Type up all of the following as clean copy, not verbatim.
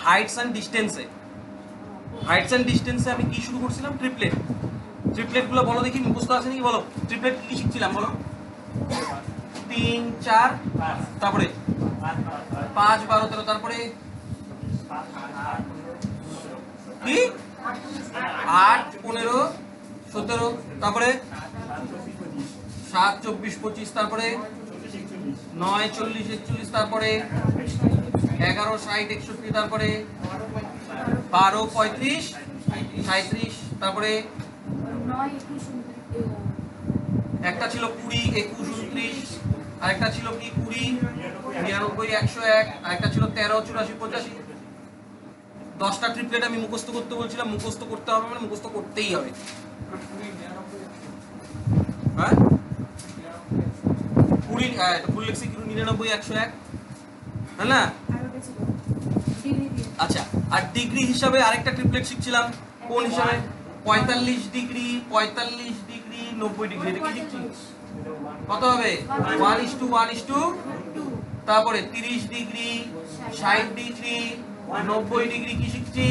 Heights and ডিস্টেন্সে আমি কি শুরু করছিলাম? ট্রিপলেটগুলো বলো দেখি, মুখস্থ আছে নাকি বলো। ট্রিপলেট কি শিখছিলাম বলো? 3 4, তারপরে 5 12 13, তারপরে কি 8 15 17, তারপরে 7 24 25, তারপরে 9 40 41, তারপরে 11 60 61, তারপরে 12 35 37, তারপরে একটা ছিল 20 21 29, আরেকটা ছিল কি 20 99 101, আরেকটা ছিল 13 84 85। 10টা ট্রিপলেট আমি মুখস্থ করতে বলছিলাম, মুখস্থ করতে হবে মানে মুখস্থ করতেই হবে। হ্যাঁ 20 ফুল লেখছি 99 101, তাই না? আচ্ছা, আর ডিগ্রি হিসাবে আরেকটা ট্রিপলেট শিখছিলাম, কোন হিসাবে? 45 ডিগ্রি 90 ডিগ্রি। এটা কি শিখছি? কত হবে? 1:1:2। তারপরে 30 ডিগ্রি 60 ডিগ্রি 90 ডিগ্রি কি শিখছি?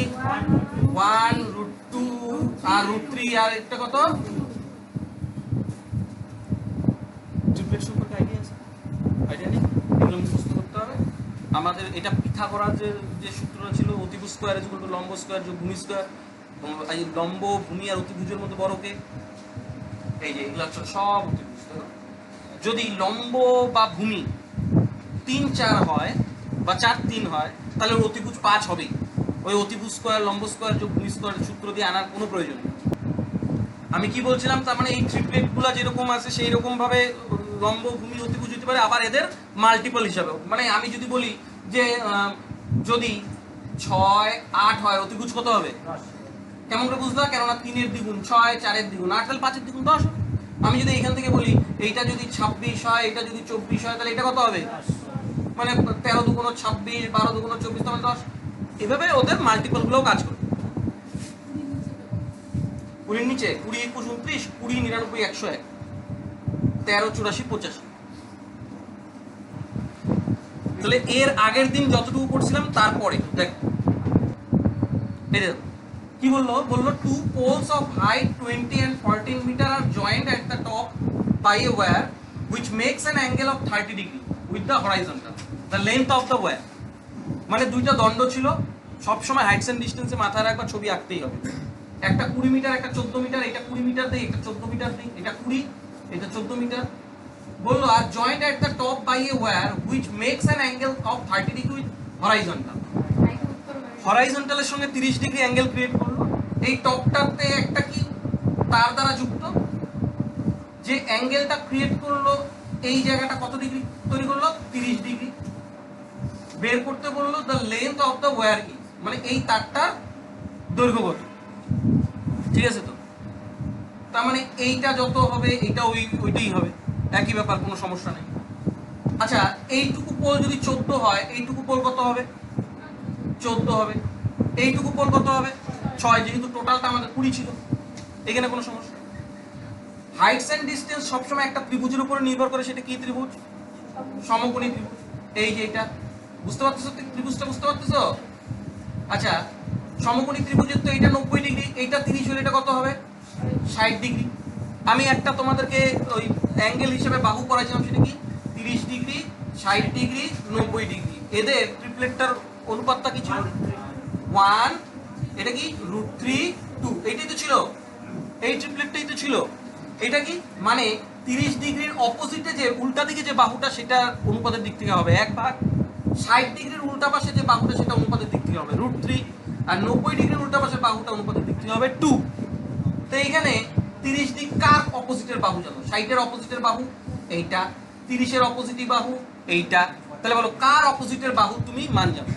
1√2 আর √3, আর একটা কত? ট্রিপলেট সম্পর্কে আইডিয়া আছে? আইডিয়া নেই? এগুলো মুখস্থ করতে হবে আমাদের। এটা পিথাগোরাস যে সূত্রটা ছিল, অতিভুজ স্কয়ার ইজ ইকুয়াল টু লম্ব স্কয়ার যোগ ভূমি স্কয়ার। এই লম্ব, ভূমি আর অতিভুজের মধ্যে বড়কে, এই যে এগুলো সব অতিভুজ। যদি লম্ব বা ভূমি 3 4 হয় বা 4 3 হয়, তাহলে অতিভুজ 5 হবেই। ওই অতিভুজ স্কয়ার লম্ব স্কয়ার যোগ ভূমি স্কয়ারের সূত্র দিয়ে আনার কোনো প্রয়োজন নেই। আমি কি বলছিলাম, তার মানে এই ট্রিপলেটগুলো যেরকম আছে সেই রকম ভাবে লম্ব, ভূমি, অতিভুজ হতে পারে, আবার এদের মাল্টিপল হিসাবে। মানে আমি যদি বলি যে যদি 6 8 হয়, অতিভুজ কত হবে? কেমন করে বুঝলা? কেননা 3-এর দ্বিগুণ 6, 4-এর দ্বিগুণ 8, তাহলে 5-এর দ্বিগুণ 10 হবে। আমি যদি এখান থেকে বলি এইটা যদি 26 হয়, এটা যদি 24 হয়, তাহলে এটা কত হবে? মানে 13 দুগুণ 26, 12 দুগুণ 24, তাহলে 10। এভাবে ওদের মাল্টিপল গুলোও কাজ করে। 20-এর নিচে 20 21 29, 20 99 101, 13 84 85। তাহলে এর আগের দিন যতটুকু পড়ছিলাম তারপরে দেখ, এই দেখো কি বললো? Two poles of height 20 and 14 metre আর joint at the top by a wire which makes an angle of 30 degree with the horizontal, the length of the wire। মানে দুইটা দণ্ড ছিল, সব সময় হাইটস এন্ড ডিসটেন্সে মাথায় রাখবা, ছবি আঁকতেই হবে। একটা 20 মিটার, একটা 14 মিটার, এটা 20 মিটার দেই, এটা 14 মিটার দেই, এটা 20, এটা 14 মিটার। বললো আর joint at the top by a wire which makes an angle of 30 degree with horizontal। হরাইজন্টালের সঙ্গে 30 ডিগ্রি অ্যাঙ্গেল ক্রিয়েট করলো। এই টপটাতে একটা কি তার দ্বারা যুক্ত, যে অ্যাঙ্গেলটা ক্রিয়েট করলো এই জায়গাটা কত ডিগ্রি তৈরি করলো? 30 ডিগ্রি। বের করতে বললো the length of the where is, মানে এই তারটার দৈর্ঘ্য কত। ঠিক আছে তো? তার মানে এইটা যত হবে এইটা ওইটাই হবে, একই ব্যাপার, কোনো সমস্যা নেই। আচ্ছা, এইটুকু পোল যদি 14 হয়, এইটুকু পোল কত হবে? 14 হবে। এইটুকু পোল কত হবে? 6, যেহেতু টোটালটা আমাদের 20 ছিল, এখানে কোনো সমস্যা। হাইটস এন্ড ডিসটেন্স সবসময় একটা ত্রিভুজের উপরে নির্ভর করে। সেটা কি ত্রিভুজ? সমকোণী ত্রিভুজ। এই যে এটা বুঝতে পারতেছো? ত্রিভুজটা বুঝতে পারতেছো? আচ্ছা, সমকোণী ত্রিভুজের তো এটা 90 ডিগ্রি, এইটা 30 হলে এটা কত হবে? 60 ডিগ্রি। আমি একটা তোমাদেরকে ওই অ্যাঙ্গেল হিসেবে বাহু করাইছিলাম, সেটা কি? 30 ডিগ্রি 60 ডিগ্রি 90 ডিগ্রি। এদের ট্রিপলেটটার অনুপাতটা কি ছিল? 1, এটা কি √3 2, এইটাই তো ছিল, এই ট্রিপলেটটাই তো ছিল। এটা কি মানে 30 ডিগ্রির অপোজিটে যে উল্টা দিকে যে বাহুটা, সেটা অনুপাতের দিক থেকে হবে 1 ভাগ। 60 ডিগ্রির উল্টা পাশে যে বাহুটা, সেটা অনুপাতের দিক থেকে হবে √3। আর 90 ডিগ্রির উল্টা পাশে বাহুটা অনুপাতের দিক থেকে হবে 2। তো এইখানে 30 ডিগ্রি কার অপোজিটের বাহু জানো? 60-এর অপোজিটের বাহু এইটা, 30-এর অপোজিট বাহু এইটা। তাহলে বলো কার অপোজিটের বাহু তুমি মান জানো?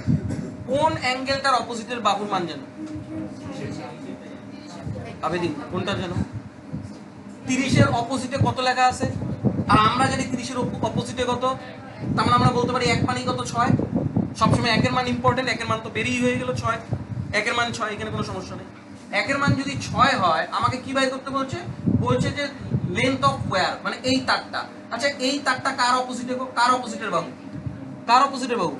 কোন অ্যাঙ্গেলটার অপোজিটের বাহুর মান জানো? আবেদিন কোনটা জানো? 30-এর অপোজিটে কত লেখা আছে? আর আমরা জানি 30-এর অপোজিটে কত। তার মানে আমরা বলতে পারি 1 মানই কত? 6। সবসময় 1-এর মান ইম্পর্টেন্ট। 1-এর মান তো বেরিয়ে হয়ে গেল 6, 1-এর মান 6, এখানে কোনো সমস্যা নেই। 1-এর মান যদি 6 হয়, আমাকে কি বাই করতে বলছে? বলছে যে লেন্থ অফ ওয়্যার, মানে এই তারটা। আচ্ছা, এই তারটা কার অপোজিটে? কার অপোজিটের বাহু? কার অপোজিটের বাহু?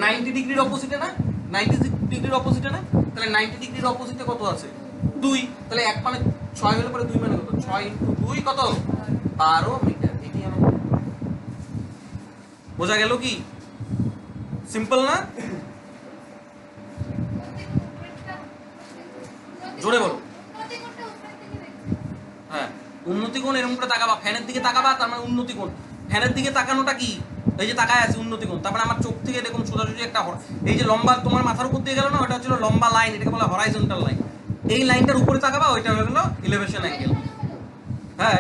90 ডিগ্রির অপোজিটে না? 90 ডিগ্রির অপোজিটে না, তাহলে 90 ডিগ্রির অপোজিটে কত আছে 2, তাহলে 1 মানে 6 হলে পরে 2 মানে কত 6 * 2 কত 12 মিটার। এটি আমার বোঝা গেল কি? সিম্পল না? জোরে বলো। হ্যাঁ, উন্নতি কোণ এরকম করে তাকাবা, ফ্যানের দিকে তাকাবা, তার মানে উন্নতি কোণ। ফ্যানের দিকে তাকানোটা কি? এই যে তাকায় আছে উন্নতি কোণ, তারপরে আমার চোখ থেকে এরকম সোজাসুজি একটা এই যে লম্বা তোমার মাথার উপর দিয়ে গেল না, ওটা হচ্ছে লম্বা লাইন, এটাকে বলা হরাইজন্টাল লাইন। এই লাইনটার উপরে তাকাবা, ওইটা হয়ে গেল ইলেভেশন অ্যাঙ্গেল। হ্যাঁ,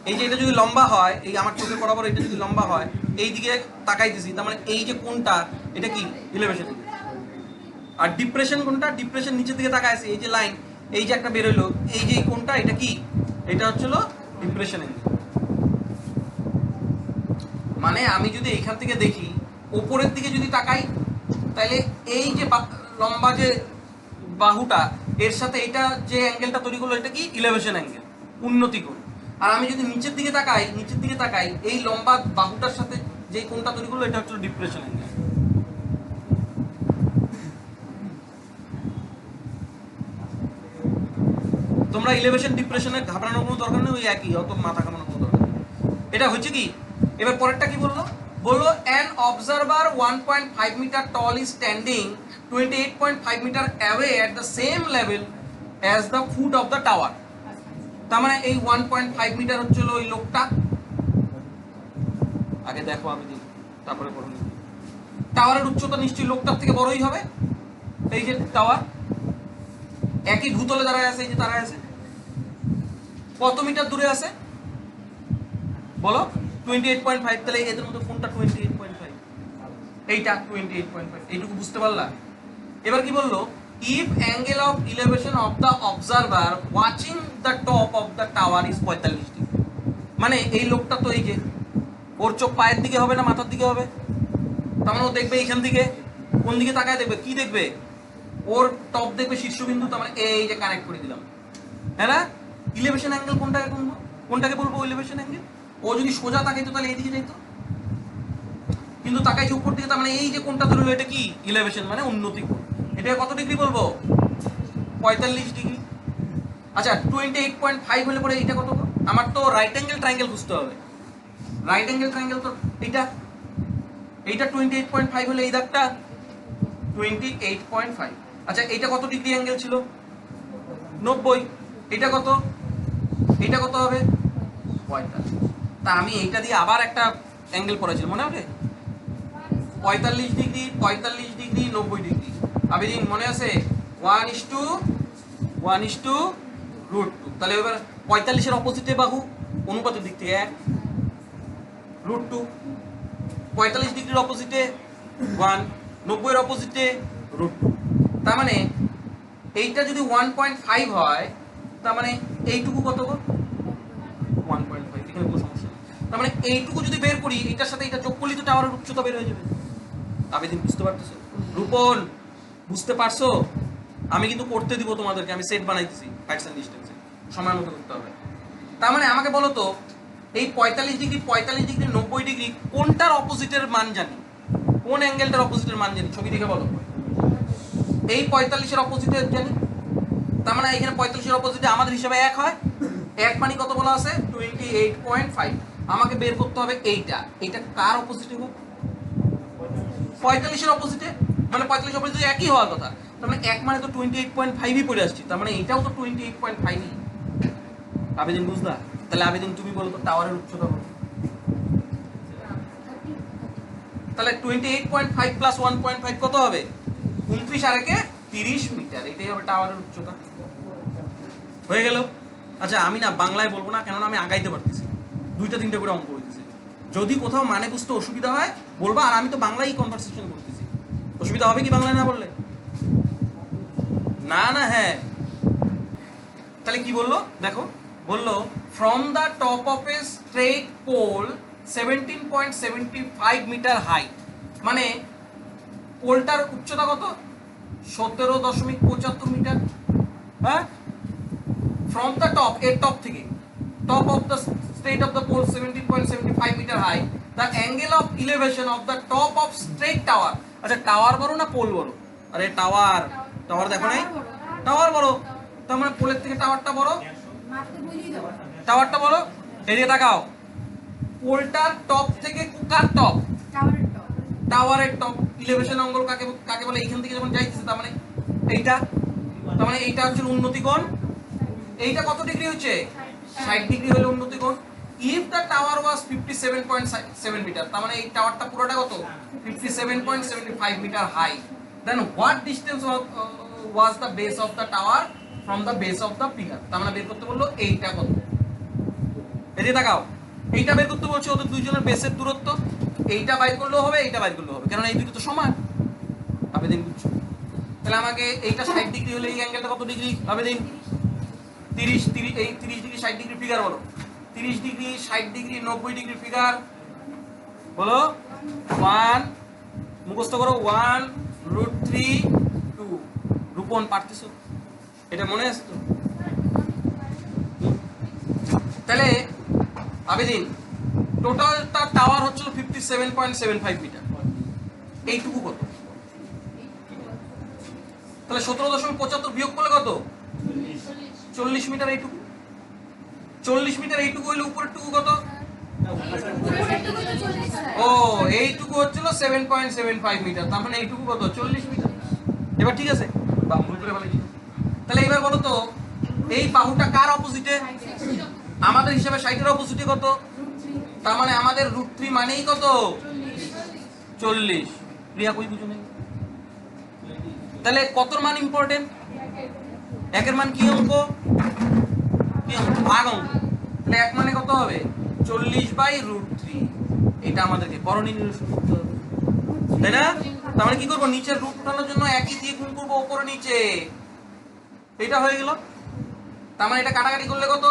এই যে এটা যদি লম্বা হয়, এই আমার চোখের বরাবর এটা যদি লম্বা হয়, এই দিকে তাকাইতেছি, তার মানে এই যে কোণটা এটা কি ইলেভেশন অ্যাঙ্গেল। আর ডিপ্রেশন কোণটা, ডিপ্রেশন নিচের দিকে তাকায় আছে, এই যে লাইন এই যে একটা বের হইলো, এই যে কোণটা এটা কি, এটা হচ্ছিল ডিপ্রেশন অ্যাঙ্গেল। মানে আমি যদি এইখান থেকে দেখি উপরের দিকে যদি তাকাই, তাহলে এই যে লম্বা যে বাহুটা এর সাথে এটা যে অ্যাঙ্গেলটা তৈরি করলো এটা কি ইলেভেশন অ্যাঙ্গেল, উন্নতি কোণ। আর আমি যদি নিচের দিকে তাকাই এই লম্বা বাহুটার সাথে যে কোণটা তৈরি করলো এটা হচ্ছে ডিপ্রেশন অ্যাঙ্গেল। তোমরা ইলেভেশন ডিপ্রেশনের ঘাবড়ানোর কোনো দরকার নেই, ওই একই, অত মাথা ঘামানোর কোনো দরকার নেই। এটা হচ্ছে কি, এবার পরেরটা কি বললো, an observer 1.5 meter tall is standing 28.5 meter away at the same level as the foot of the tower। তার মানে এই 1.5 মিটার হচ্ছিল ওই লোকটা। আগে দেখো আমি দিই, তারপরে পড়ো। টাওয়ারের উচ্চতা নিশ্চয়ই লোকটার থেকে বড়ই হবে। এই যে টাওয়ার একই ভূতলে দাঁড়ায় আছে, এই যে দাঁড়ায় আছে, কত মিটার দূরে আছে বলো? 28.5। তাহলে এদের মধ্যে কোনটা 28.5? এইটা 28.5। এইটুকু বুঝতে পারলা? এবার কি বললো, if angle of elevation of the observer watching the top of the tower is 45 degree. মানে এই লোকটা তো এই যে ওর চোখ পায়ের দিকে হবে না মাথার দিকে হবে? তার মানে ও দেখবে এইখান থেকে, কোন দিকে তাকায় দেখবে, কি দেখবে? ওর টপ দেখবে, শীর্ষবিন্দু। তার মানে এই যে কানেক্ট করে দিলাম, হ্যাঁ না? ইলেভেশন অ্যাঙ্গেল কোনটাকে বলবো ইলেভেশন অ্যাঙ্গেল? ও যদি সোজা তাকাইতো তাহলে এইদিকে যাইতো, কিন্তু তাকাইছে উপর দিকে, তার মানে এই যে কোনটা ধরলো এটা কি ইলেভেশন, মানে উন্নতি কোণ। এটা কত ডিগ্রি বলবো? 45 ডিগ্রি। আচ্ছা 28.5 হলে পরে এটা কত? আমার তো রাইট অ্যাঙ্গেল ট্রায়াঙ্গেল বুঝতে হবে। রাইট অ্যাঙ্গেল ট্রায়াঙ্গেল তো এইটা 28.5 হলে এই দাগটা 28.5। আচ্ছা এইটা কত ডিগ্রি অ্যাঙ্গেল ছিল? 90। এটা কত? এটা কত হবে? 45। তা আমি এইটা দিয়ে আবার একটা অ্যাঙ্গেল পড়েছিলাম, মনে আছে? 45 ডিগ্রি, 45 ডিগ্রি, 90 ডিগ্রি। আবেদিন মনে আছে? 1:1:√2। তাহলে এবার 45-এর অপোজিটে বাহু অনুপাতের দিক থেকে 1√2। 45 ডিগ্রির অপোজিটে 1, 90-এর অপোজিটে √2। তার মানে এইটা যদি 1.5 হয়, তার মানে এইটুকু কত গো? 1.5। এখানে কোনো সমস্যা নেই। তার মানে এইটুকু যদি বের করি, এটার সাথে এটা যোগ করলেই তো টাওয়ারের উচ্চতা বের হয়ে যাবে। আবেদিন বুঝতে পারতেছো? রূপন বুঝতে পারছো? আমি কিন্তু করতে দিব তোমাদেরকে, আমি সেট বানাইতেছি হাইটস এন্ড ডিসটেন্সে, সময় মতো করতে হবে। তার মানে আমাকে বলো তো, এই 45 ডিগ্রি, 90 ডিগ্রি কোনটার অপোজিটের মান জানি? কোন অ্যাঙ্গেলটার অপোজিটের মান জানি? ছবি দেখে বলো। এই 45-এর অপোজিটে জানি, তার মানে এখানে 45-এর অপোজিটে আমাদের হিসাবে 1 হয়। 1 মানে কত বলা আছে? 28.5। আমাকে বের করতে হবে এইটা কার অপোজিটে হোক? 45-এর অপোজিটে, মানে 45 অপোজিটে একই হওয়ার কথা। তার মানে 1 মানে তো 28.5ই পড়ে আসছে, তার মানে এটাও তো 28.5ই। আবেদিন বুঝলা? তাহলে আবেদিন তুমি বলো তো টাওয়ারের উচ্চতা কত? তাহলে 28.5 প্লাস 1.5 কত হবে? 29 আর 1 30 মিটার। এটাই হবে টাওয়ারের উচ্চতা। হয়ে গেল? আচ্ছা আমি না বাংলায় বলবো না, কেননা আমি আগাইতে পারতেছি, 2-3টা করে অঙ্ক হইতেছে। যদি কোথাও মানে বুঝতে অসুবিধা হয় বলবা, আর আমি তো বাংলায় কনভারসেশন করতেছি। অসুবিধা হবে কি বাংলায় না বললে? না না, হ্যাঁ। তাহলে কি বললো দেখো, বললো from the top of a straight pole 17.75 metre height. মানে পোলটার উচ্চতা কত? 17.75 মিটার। হ্যাঁ, ফ্রম দ্য টপ, এর টপ থেকে, top of the straight of the pole 17.75 metre height, the angle of elevation of the top of straight tower. আচ্ছা tower বড় না পোল বড়? আরে টাওয়ার, টাওয়ার দেখো নাই, টাওয়ার বড়, তার মানে পোলের থেকে টাওয়ারটা বড়, টাওয়ারটা বড়। এদিকে তাকাও, পোলটার টপ থেকে কার টপ, টাওয়ারের টপ। ইলেভেশন অ্যাঙ্গেল কাকে কাকে বলে, এইখান থেকে যখন যাইতেছে তার মানে এইটা, তার মানে এইটা হচ্ছে উন্নতি কোণ। এইটা কত ডিগ্রি হচ্ছে, 60 ডিগ্রি হলো উন্নতি কোণ। If the tower was 57.7 metre, তার মানে এই টাওয়ারটা পুরোটা কত, 57.75 metre high, then what distance was the base of the tower from the base of the pillar. তার মানে বের করতে বললো এইটা কত। এদিকে তাকাও, এইটা বের করতে বলছে ওদের দুইজনের বেসের দূরত্ব। এইটা বাইর করলেও হবে, এইটা বাইর করলেও হবে, কারণ এই দুটো তো সমান। আবেদিন বুঝছো? তাহলে আমাকে এইটা 60 ডিগ্রি হলে এই অ্যাঙ্গেলটা কত ডিগ্রি, আবেদিন? 30 এই 30 ডিগ্রি 60 ডিগ্রি ফিগার বলো। 30 ডিগ্রি 60 ডিগ্রি 90 ডিগ্রি ফিগার বলো। 1 মুখস্থ করো, 1√3 2। রূপন পারতেছো? এটা মনে আছে তো? তাহলে আবেদিন টোটালটা টাওয়ার হচ্ছিল 57.75 মিটার, এইটুকু কত? তাহলে 17.75 বিয়োগ করলে কত, 40 মিটার। এইটুকু 40 মিটার, এইটুকু হইলে উপরের টুকু কত? ও এইটুকু হচ্ছিল 7.75 মিটার, তার মানে এইটুকু কত, 40 মিটার। এবার ঠিক আছে, ভুল করে বলেছি। তাহলে এবার বলো তো, এই বাহুটা কার অপোজিটে? আমাদের হিসাবে 60 এর অপোজিটে কত, তার মানে আমাদের √3 মানেই কত, 40। প্রিয়া কই বুঝো নাই? তাহলে কতর মান ইম্পর্টেন্ট? একের মান কি অঙ্ক, কি অঙ্ক, ভাগ অঙ্ক। তাহলে এক মানে কত হবে, 40/√3। এটা আমাদেরকে করণীয় নিরসন করতে হবে, তাই না? তার মানে কি করবো, নিচের রুট উঠানোর জন্য একই দিয়ে গুণ করবো উপরে নিচে। এটা হয়ে গেল। তার মানে এটা কাটাকাটি করলে কত,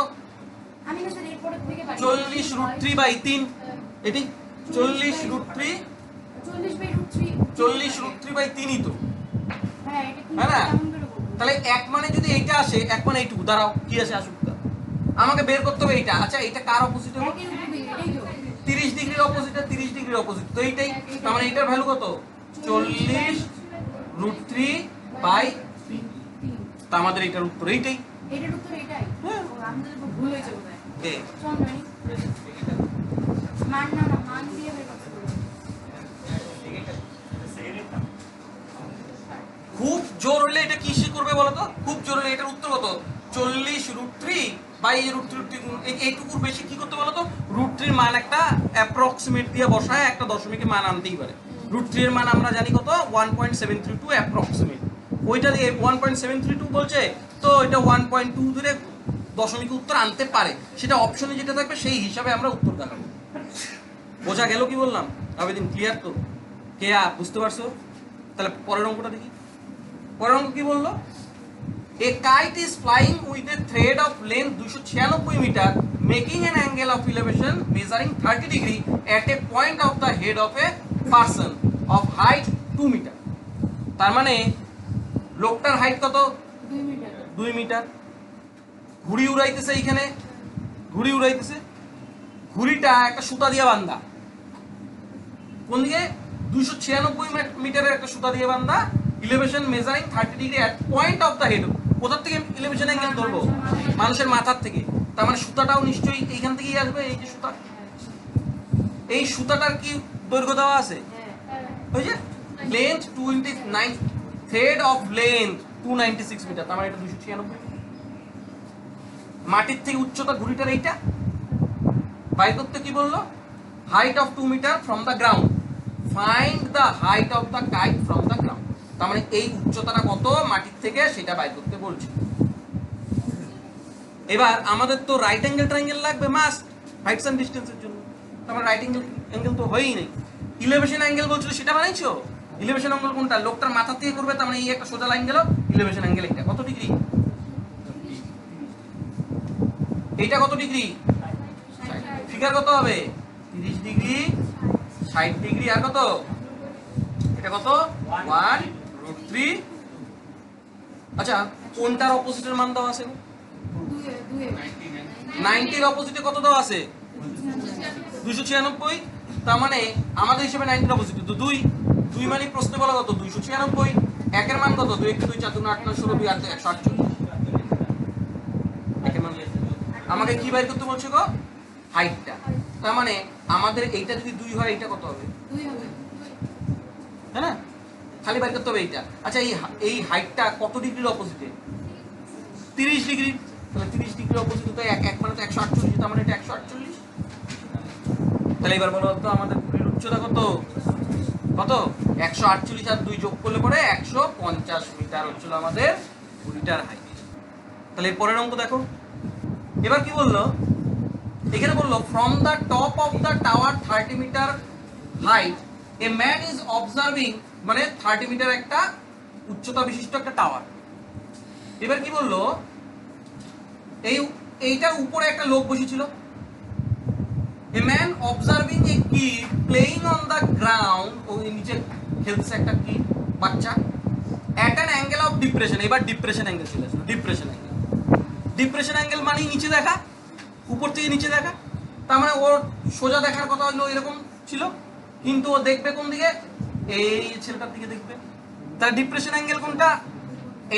40√3/3। এটি 40√3/3ই তো, হ্যাঁ না? তাহলে এক মানে যদি এইটা আসে, এক মানে এইটুকু, দাঁড়াও কি আছে আসুক, আমাকে বের করতে হবে এইটা। আচ্ছা এইটা কার অপোজিটে, 30 ডিগ্রির অপোজিটে, 30 ডিগ্রির অপোজিট তো এইটাই। তার মানে এইটার ভ্যালু কত, 40√3/3। তা আমাদের এইটার উত্তর এইটাই। এটার উত্তর এটাই, আমাদের ভুল হয়েছে বোধহয়। মান না না, মান দিয়ে বের করতে হবে। খুব জোর হলে এটা কি করবে বলো তো, খুব জোর হলে এটার উত্তর কত, 40√3/√3। এইটুকুর বেশি কি করতে বলো তো, √3 মান একটা অ্যাপ্রক্সিমেট দিয়ে বসায় একটা দশমিকের মান আনতেই পারে। √3 এর মান আমরা জানি কত, 1.732 অ্যাপ্রক্সিমেট। ওইটা দিয়ে 1.732 বলছে, তো এটা 1.2 ধরে দশমিক উত্তর আনতে পারে, সেটা অপশনে যেটা থাকবে সেই হিসাবে আমরা উত্তর দেখাবো। বোঝা গেল কি বললাম? আবেদিন ক্লিয়ার তো? কেয়া বুঝতে পারছো? তাহলে পরের অঙ্কটা দেখি। পরের অঙ্ক কি বললো, a kite is flying with a thread of length 296 metre making an angle of elevation measuring 30 degree at a point of the head of a person of height 2 metre. তার মানে লোকটার হাইট কত, 2 মিটার। ঘুড়ি উড়াইতেছে, এইখানে ঘুড়ি উড়াইতেছে, ঘুড়িটা একটা সুতা দিয়ে বান্ধা, কোন দিকে, 296 মিটারের একটা সুতা দিয়ে বান্ধা, ইলেভেশন measuring 30 degree at point of the head. কোথা থেকে ইলেভেশন অ্যাঙ্গেল ধরবো, মানুষের মাথার থেকে। তার মানে সুতাটাও নিশ্চয়ই এইখান থেকেই আসবে। এই যে সুতা, এই সুতাটার কি দৈর্ঘ্য দেওয়া আছে, ওই যে length 29, thread of length 296 metre, তার মানে এটা 296। মাটির থেকে উচ্চতা ঘুড়িটার এইটা বাইর করতে কি বললো, height of 2 metre from the ground, find the height of the kite from the ground. তার মানে এই উচ্চতাটা কত মাটির থেকে সেটা বাইর করতে বলছে। এবার আমাদের তো রাইট অ্যাঙ্গেল ট্রায়াঙ্গেল লাগবে মাস্ট, হাইটস এন্ড ডিসটেন্সের জন্য। তার মানে রাইট অ্যাঙ্গেল তো হয়ই নেই। ইলেভেশন অ্যাঙ্গেল বলছিল, সেটা বানাইছো। ইলেভেশন অ্যাঙ্গেল কোনটা, লোকটার মাথা থেকে করবে, তার মানে এই একটা সোজা লাইন গেল, ইলেভেশন অ্যাঙ্গেল এটা কত ডিগ্রি, এইটা কত ডিগ্রি, ফিগার কত হবে, 30 ডিগ্রি 60 ডিগ্রি আর কত, এটা কত 1√3। আচ্ছা কোনটার অপোজিটের মান দেওয়া আছে, 90 এর অপোজিটে কত দেওয়া আছে, 296। তার মানে আমাদের হিসেবে 90 এর অপোজিটে তো 2 মানে প্রশ্নে বলা কত, 296। একের মান কত? 2 1 2 4 2 8 9 16 2 8 148। একের মান আমাকে কি বাইর করতে বলছে গো? হাইটটা। তার মানে আমাদের এইটা যদি 2 হয় এইটা কত হবে? 2 হবে। হ্যাঁ না, খালি বাইর করতে হবে এইটা। আচ্ছা এই হাইটটা কত ডিগ্রির অপোজিটে? 30 ডিগ্রি। তাহলে 30 ডিগ্রির অপোজিটে তো এক মানে তো 148, তার মানে এটা 148। তাহলে এবার বলো তো আমাদের পুরীর উচ্চতা কত? কত? 148 আর 2 যোগ করলে পরে 150 মিটার হচ্ছিল আমাদের পুরীটার হাইট। তাহলে এর পরের অঙ্ক দেখো। এবার কি বললো? এখানে বললো from the top of the tower 30 metre height a man is observing, মানে 30 মিটার একটা উচ্চতা বিশিষ্ট একটা টাওয়ার। এবার কি বললো? এইটার উপরে একটা লোক বসেছিল। A man observing a kid playing on the ground, ওই নিচে খেলছে একটা কিড, বাচ্চা, at an angle of depression. এবার ডিপ্রেশন অ্যাঙ্গেল চলে আসলো। ডিপ্রেশন অ্যাঙ্গেল, ডিপ্রেশন অ্যাঙ্গেল মানে নিচে দেখা, উপর থেকে নিচে দেখা। তার মানে ওর সোজা দেখার কথা হলো এরকম ছিল, কিন্তু ও দেখবে কোন দিকে? এই ছেলেটার দিকে দেখবে। তাহলে ডিপ্রেশন অ্যাঙ্গেল কোনটা?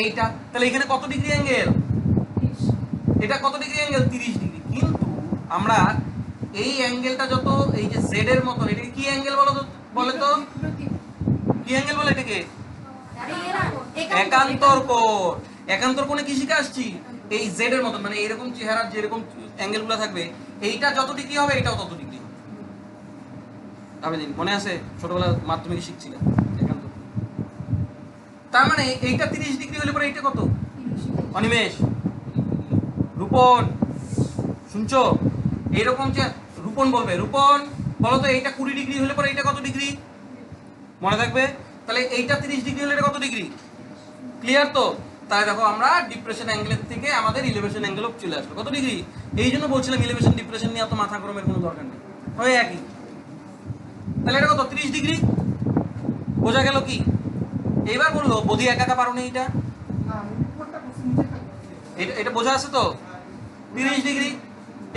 এইটা। তাহলে এখানে কত ডিগ্রি অ্যাঙ্গেল? এটা কত ডিগ্রি অ্যাঙ্গেল? 30 ডিগ্রি। কিন্তু আমরা এই অ্যাঙ্গেলটা যত এই যে জেড এর মতন, এটাকে কি অ্যাঙ্গেল বলো তো? বলে তো কি অ্যাঙ্গেল বলে এটাকে? একান্তর কোণ। একান্তর কোণে কি শিখে আসছি? এই জেড এর মতন, মানে এইরকম চেহারার যেরকম অ্যাঙ্গেলগুলো থাকবে, এইটা যত ডিগ্রি হবে এটাও তত ডিগ্রি হবে। আবেদিন মনে আছে ছোটবেলা মাধ্যমিকে শিখছিলাম একান্তর। তার মানে এইটা 30 ডিগ্রি হলে পরে এইটা কত? অনিমেষ, রূপন, শুনছো? এইরকম যে রূপন বলবে, রূপন বলো তো এইটা 20 ডিগ্রি হলে পরে এইটা কত ডিগ্রি? মনে থাকবে? তাহলে এইটা 30 ডিগ্রি হলে এটা কত ডিগ্রি? ক্লিয়ার তো? তাহলে দেখো আমরা ডিপ্রেশন অ্যাঙ্গেলের থেকে আমাদের ইলিভেশন অ্যাঙ্গেলও চলে আসলো। কত ডিগ্রি? এই জন্য বলছিলাম ইলিভেশন ডিপ্রেশন নিয়ে এত মাথা গরমের কোনো দরকার নেই, হয় একই। তাহলে এটা কত? 30 ডিগ্রি। বোঝা গেল কি? এইবার বললো বোঝি একা একা পারো না, এইটা এটা বোঝা আছে তো? 30 ডিগ্রি।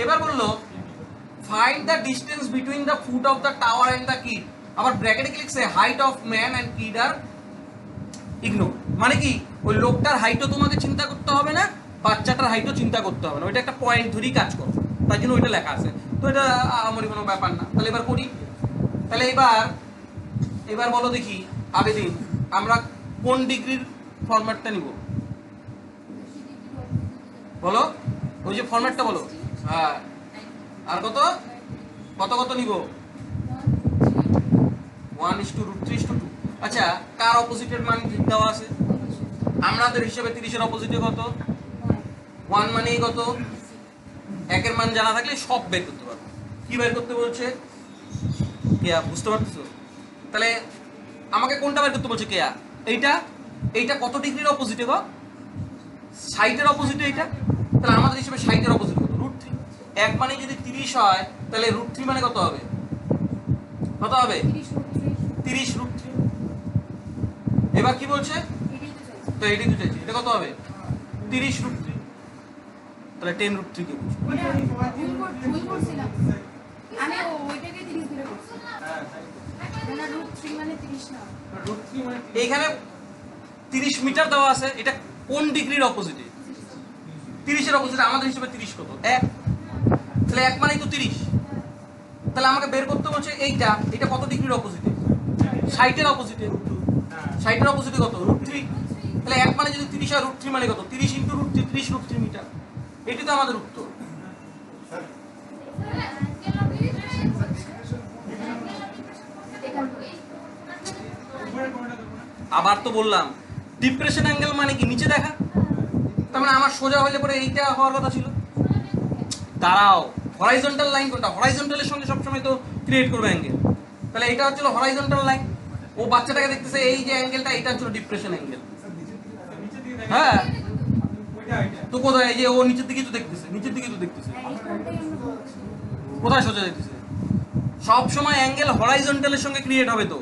এবার বললো find the distance between the foot of the tower and the kid. আবার ব্র্যাকেটে কি লিখছে? Height of man and kid আর ইগনোর। মানে কি? ওই লোকটার হাইটও তোমাকে চিন্তা করতে হবে না, বাচ্চাটার হাইটও চিন্তা করতে হবে না, ওইটা একটা পয়েন্ট ধরেই কাজ করো, তাই জন্য ওইটা লেখা আছে। তো এটা আমার কোনো ব্যাপার না। তাহলে এবার করি। তাহলে এবার বলো দেখি আবেদিন, আমরা কোন ডিগ্রির ফরম্যাটটা নিব? বলো, ওই যে ফরম্যাটটা বলো। হ্যাঁ, আর কত কত কত নিব? 1:√3:2। আচ্ছা, কার অপোজিটের মান দেওয়া আছে? আমাদের হিসেবে 30 এর অপোজিটে কত? 1 মানেই কত? একের মান জানা থাকলে সব বের করতে পারবো। কি বের করতে বলছে? কেয়া, বুঝতে পারছো? তাহলে আমাকে কোনটা বের করতে বলছে? কেয়া, এইটা কত ডিগ্রির অপোজিটে গো? 60 এর অপোজিটে এইটা। তাহলে আমাদের হিসেবে 60 এর অপোজিট কত? √3। 1 মানে যদি 30 হয় তাহলে √3 মানে কত হবে? কত হবে? 30√3। এবার কি বলছে? তো এটাই তো চাইছি, এটা কত হবে? 30√3। তাহলে 10√3 কে বুঝো। ভুল করছিলাম আমি, ওইটাকে 30 ধরে করছি না, √3 মানে 30 না। এইখানে 30 মিটার দেওয়া আছে, এটা কোন ডিগ্রির অপোজিটে? 30 এর অপোজিটে। আমাদের হিসেবে 30 কত? 1। তাহলে 1 মানেই তো 30। তাহলে আমাকে বের করতে বলছে এটা কত ডিগ্রির অপোজিটে? 60 এর অপোজিটে। 60 এর অপোজিটে কত? √3। তাহলে 1 মানে যদি 30 আর √3 মানে কত? 30 × √3, 30√3 মিটার। এটি তো আমাদের উত্তর। আবার তো বললাম ডিপ্রেশন অ্যাঙ্গেল মানে কি? নিচে দেখা। তার মানে আমার সোজা হইলে পরে এইটা হওয়ার কথা ছিল। দাঁড়াও, হরাইজন্টাল লাইন কোনটা? হরাইজন্টালের সঙ্গে সবসময় তো ক্রিয়েট করবে অ্যাঙ্গেল। তাহলে এটা হচ্ছিল হরাইজন্টাল লাইন। ও বাচ্চাটাকে দেখতেছে, এই যে অ্যাঙ্গেলটা, এটা হচ্ছিল ডিপ্রেশন অ্যাঙ্গেল। হ্যাঁ, তো কোথায়? এই যে ও নিচের দিকে তো দেখতেছে, নিচের দিকে তো দেখতেছে। কোথায় সোজা দেখতেছে? সব সময় অ্যাঙ্গেল হরাইজন্টালের সঙ্গে ক্রিয়েট হবে। তো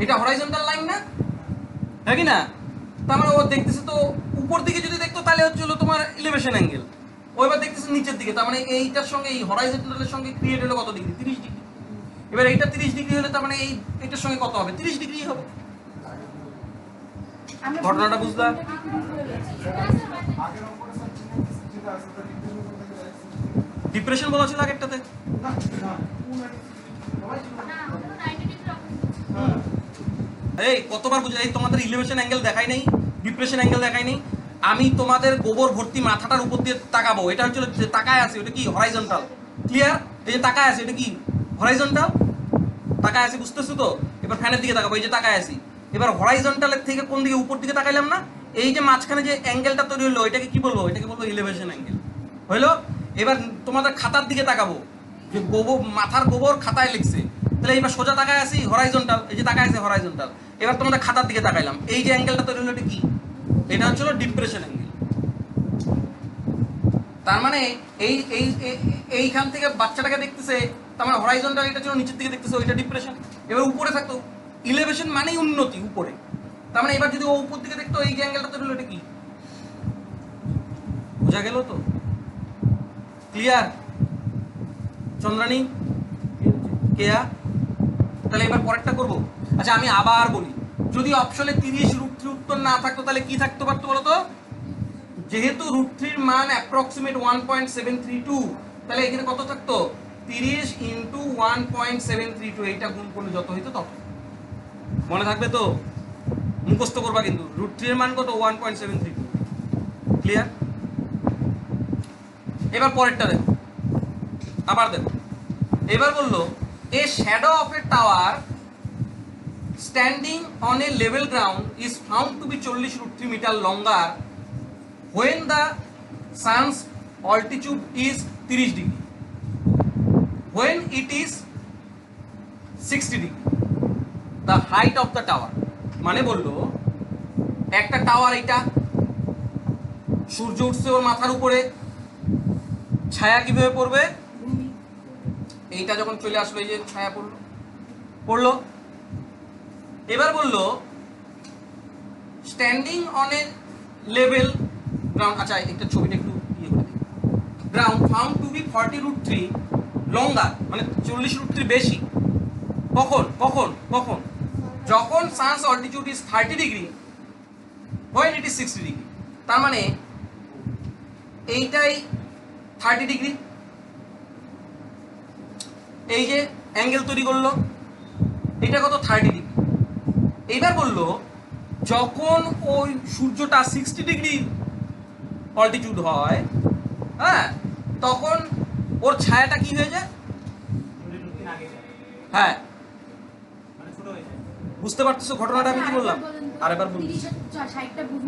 এটা হরাইজন্টাল লাইন না, হ্যাঁ কি না? তার মানে ও দেখতেছে, তো উপর দিকে যদি দেখতো তাহলে হচ্ছিল তোমার এলিভেশন অ্যাঙ্গেল। ওইবার দেখতেছে নিচের দিকে, তার মানে এইটার সঙ্গে এই হরাইজন্টালের সঙ্গে ক্রিয়েট হলো কত ডিগ্রি? 30 ডিগ্রি। এবার এইটা 30 ডিগ্রি হলে তার মানে এইটার সঙ্গে কত হবে? 30 ডিগ্রি হবে। আমরা ঘটনাটা বুঝলা? ডিপ্রেশন বলা ছিল আগেরটাতে। এই কতবার বুঝে, এই তোমাদের ইলিভেশন অ্যাঙ্গেল দেখাই নাই, ডিপ্রেশন অ্যাঙ্গেল দেখাই নাই। আমি তোমাদের গোবর ভর্তি মাথাটার উপর দিয়ে তাকাবো, এটা হচ্ছে যে তাকায় আছে ওটা কি হরাইজন্টাল, ক্লিয়ার? এই যে তাকায় আছে এটা কি হরাইজন্টাল, তাকায় আছে, বুঝতেছো তো? এবার ফ্যানের দিকে তাকাবো, এই যে তাকায় আছি। এবার হরাইজন্টালের থেকে কোন দিকে, উপর দিকে তাকাইলাম না? এই যে মাঝখানে যে অ্যাঙ্গেলটা তৈরি হলো এটাকে কি বলবো? এটাকে বলবো ইলিভেশন অ্যাঙ্গেল, হইলো? এবার তোমাদের খাতার দিকে তাকাবো, যে গোবর মাথার গোবর খাতায় লিখছে, তাহলে এবার সোজা তাকায় আছি হরাইজন্টাল, এই যে তাকায় আছে হরাইজন্টাল। এবার তোমাদের খাতার দিকে তাকাইলাম, এই যে অ্যাঙ্গেলটা তৈরি হলো এটা কি? এটা হচ্ছে ডিপ্রেশন অ্যাঙ্গেল। তার মানে এইখান থেকে বাচ্চাটাকে দেখতেছে, তার মানে হরাইজন্টাল এটা ছিল, নিচের দিকে দেখতেছে, ওইটা ডিপ্রেশন। এবার উপরে থাকতো ইলিভেশন মানেই উন্নতি, উপরে। তার মানে এবার যদি ও উপর দিকে দেখতো, এই যে অ্যাঙ্গেলটা তৈরি হলো এটা কি? বোঝা গেল তো? ক্লিয়ার? চন্দ্রানী, কেয়া? তাহলে এবার পরেরটা করবো। আচ্ছা আমি আবার বলি, যদি অপশনে 30 √3 উত্তর না থাকতো তাহলে কি থাকতে পারতো বলো তো? যেহেতু √3 এর মান অ্যাপ্রক্সিমেট 1.732, তাহলে এখানে কত থাকতো? 30 × 1.732, এইটা গুণ করলে যত হইতো তত। মনে থাকবে তো? মুখস্থ করবা কিন্তু। √3 এর মান কত? 1.732। ক্লিয়ার? এবার পরেরটা দেখো, আবার দেখো। এবার বললো a shadow of a tower standing on a level ground is found to be 40 √3 metre longer when the sun's altitude is 30 degree, when it is 60 degree, the height of the tower। মানে বললো একটা tower, এটা সূর্য উঠছে ওর মাথার উপরে, ছায়া কিভাবে পড়বে? এইটা যখন চলে আসলো, এই যে ছায়া পড়লো। এবার বললো standing on a level ground, আচ্ছা একটা ছবিটা একটু ইয়ে করে দিই। Ground found to be 40 √3 longer, মানে 40 √3 বেশি। কখন কখন কখন? যখন sun's altitude is 30 degree, when it is 60 degree. তার মানে এইটাই 30 ডিগ্রি, এই যে অ্যাঙ্গেল তৈরি করলো, এটা কত? 30 ডিগ্রি। এইবার বললো যখন ওই সূর্যটা 60 ডিগ্রি অল্টিটিউড হয়, হ্যাঁ, তখন ওর ছায়াটা কি হয়ে যায়? হ্যাঁ, বুঝতে পারতেছো ঘটনাটা আমি কি বললাম? আরেকবার বলি।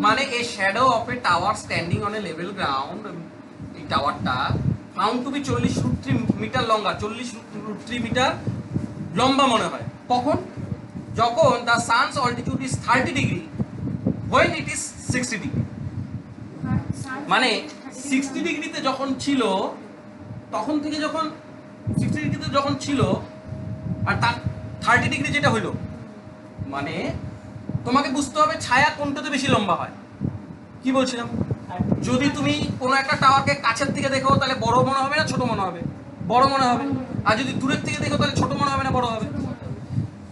মানে a shadow of a tower standing on a level ground, এই টাওয়ারটা ফাউন্ড টু বি 40 √3 মিটার লম্বা, 40 √3 মিটার লম্বা মনে হয়। কখন? যখন the sun's altitude is 30 degree, when it is 60 degree. মানে 60 ডিগ্রিতে যখন ছিল, তখন থেকে যখন 60 ডিগ্রিতে যখন ছিল, আর তার 30 ডিগ্রি যেটা হলো, মানে তোমাকে বুঝতে হবে ছায়া কোনটাতে বেশি লম্বা হয়। কি বলছিলাম? যদি তুমি কোনো একটা টাওয়ারকে কাছের থেকে দেখো তাহলে বড় মনে হবে না ছোট মনে হবে? বড় মনে হবে। আর যদি দূরের থেকে দেখো তাহলে ছোট মনে হবে না বড় হবে?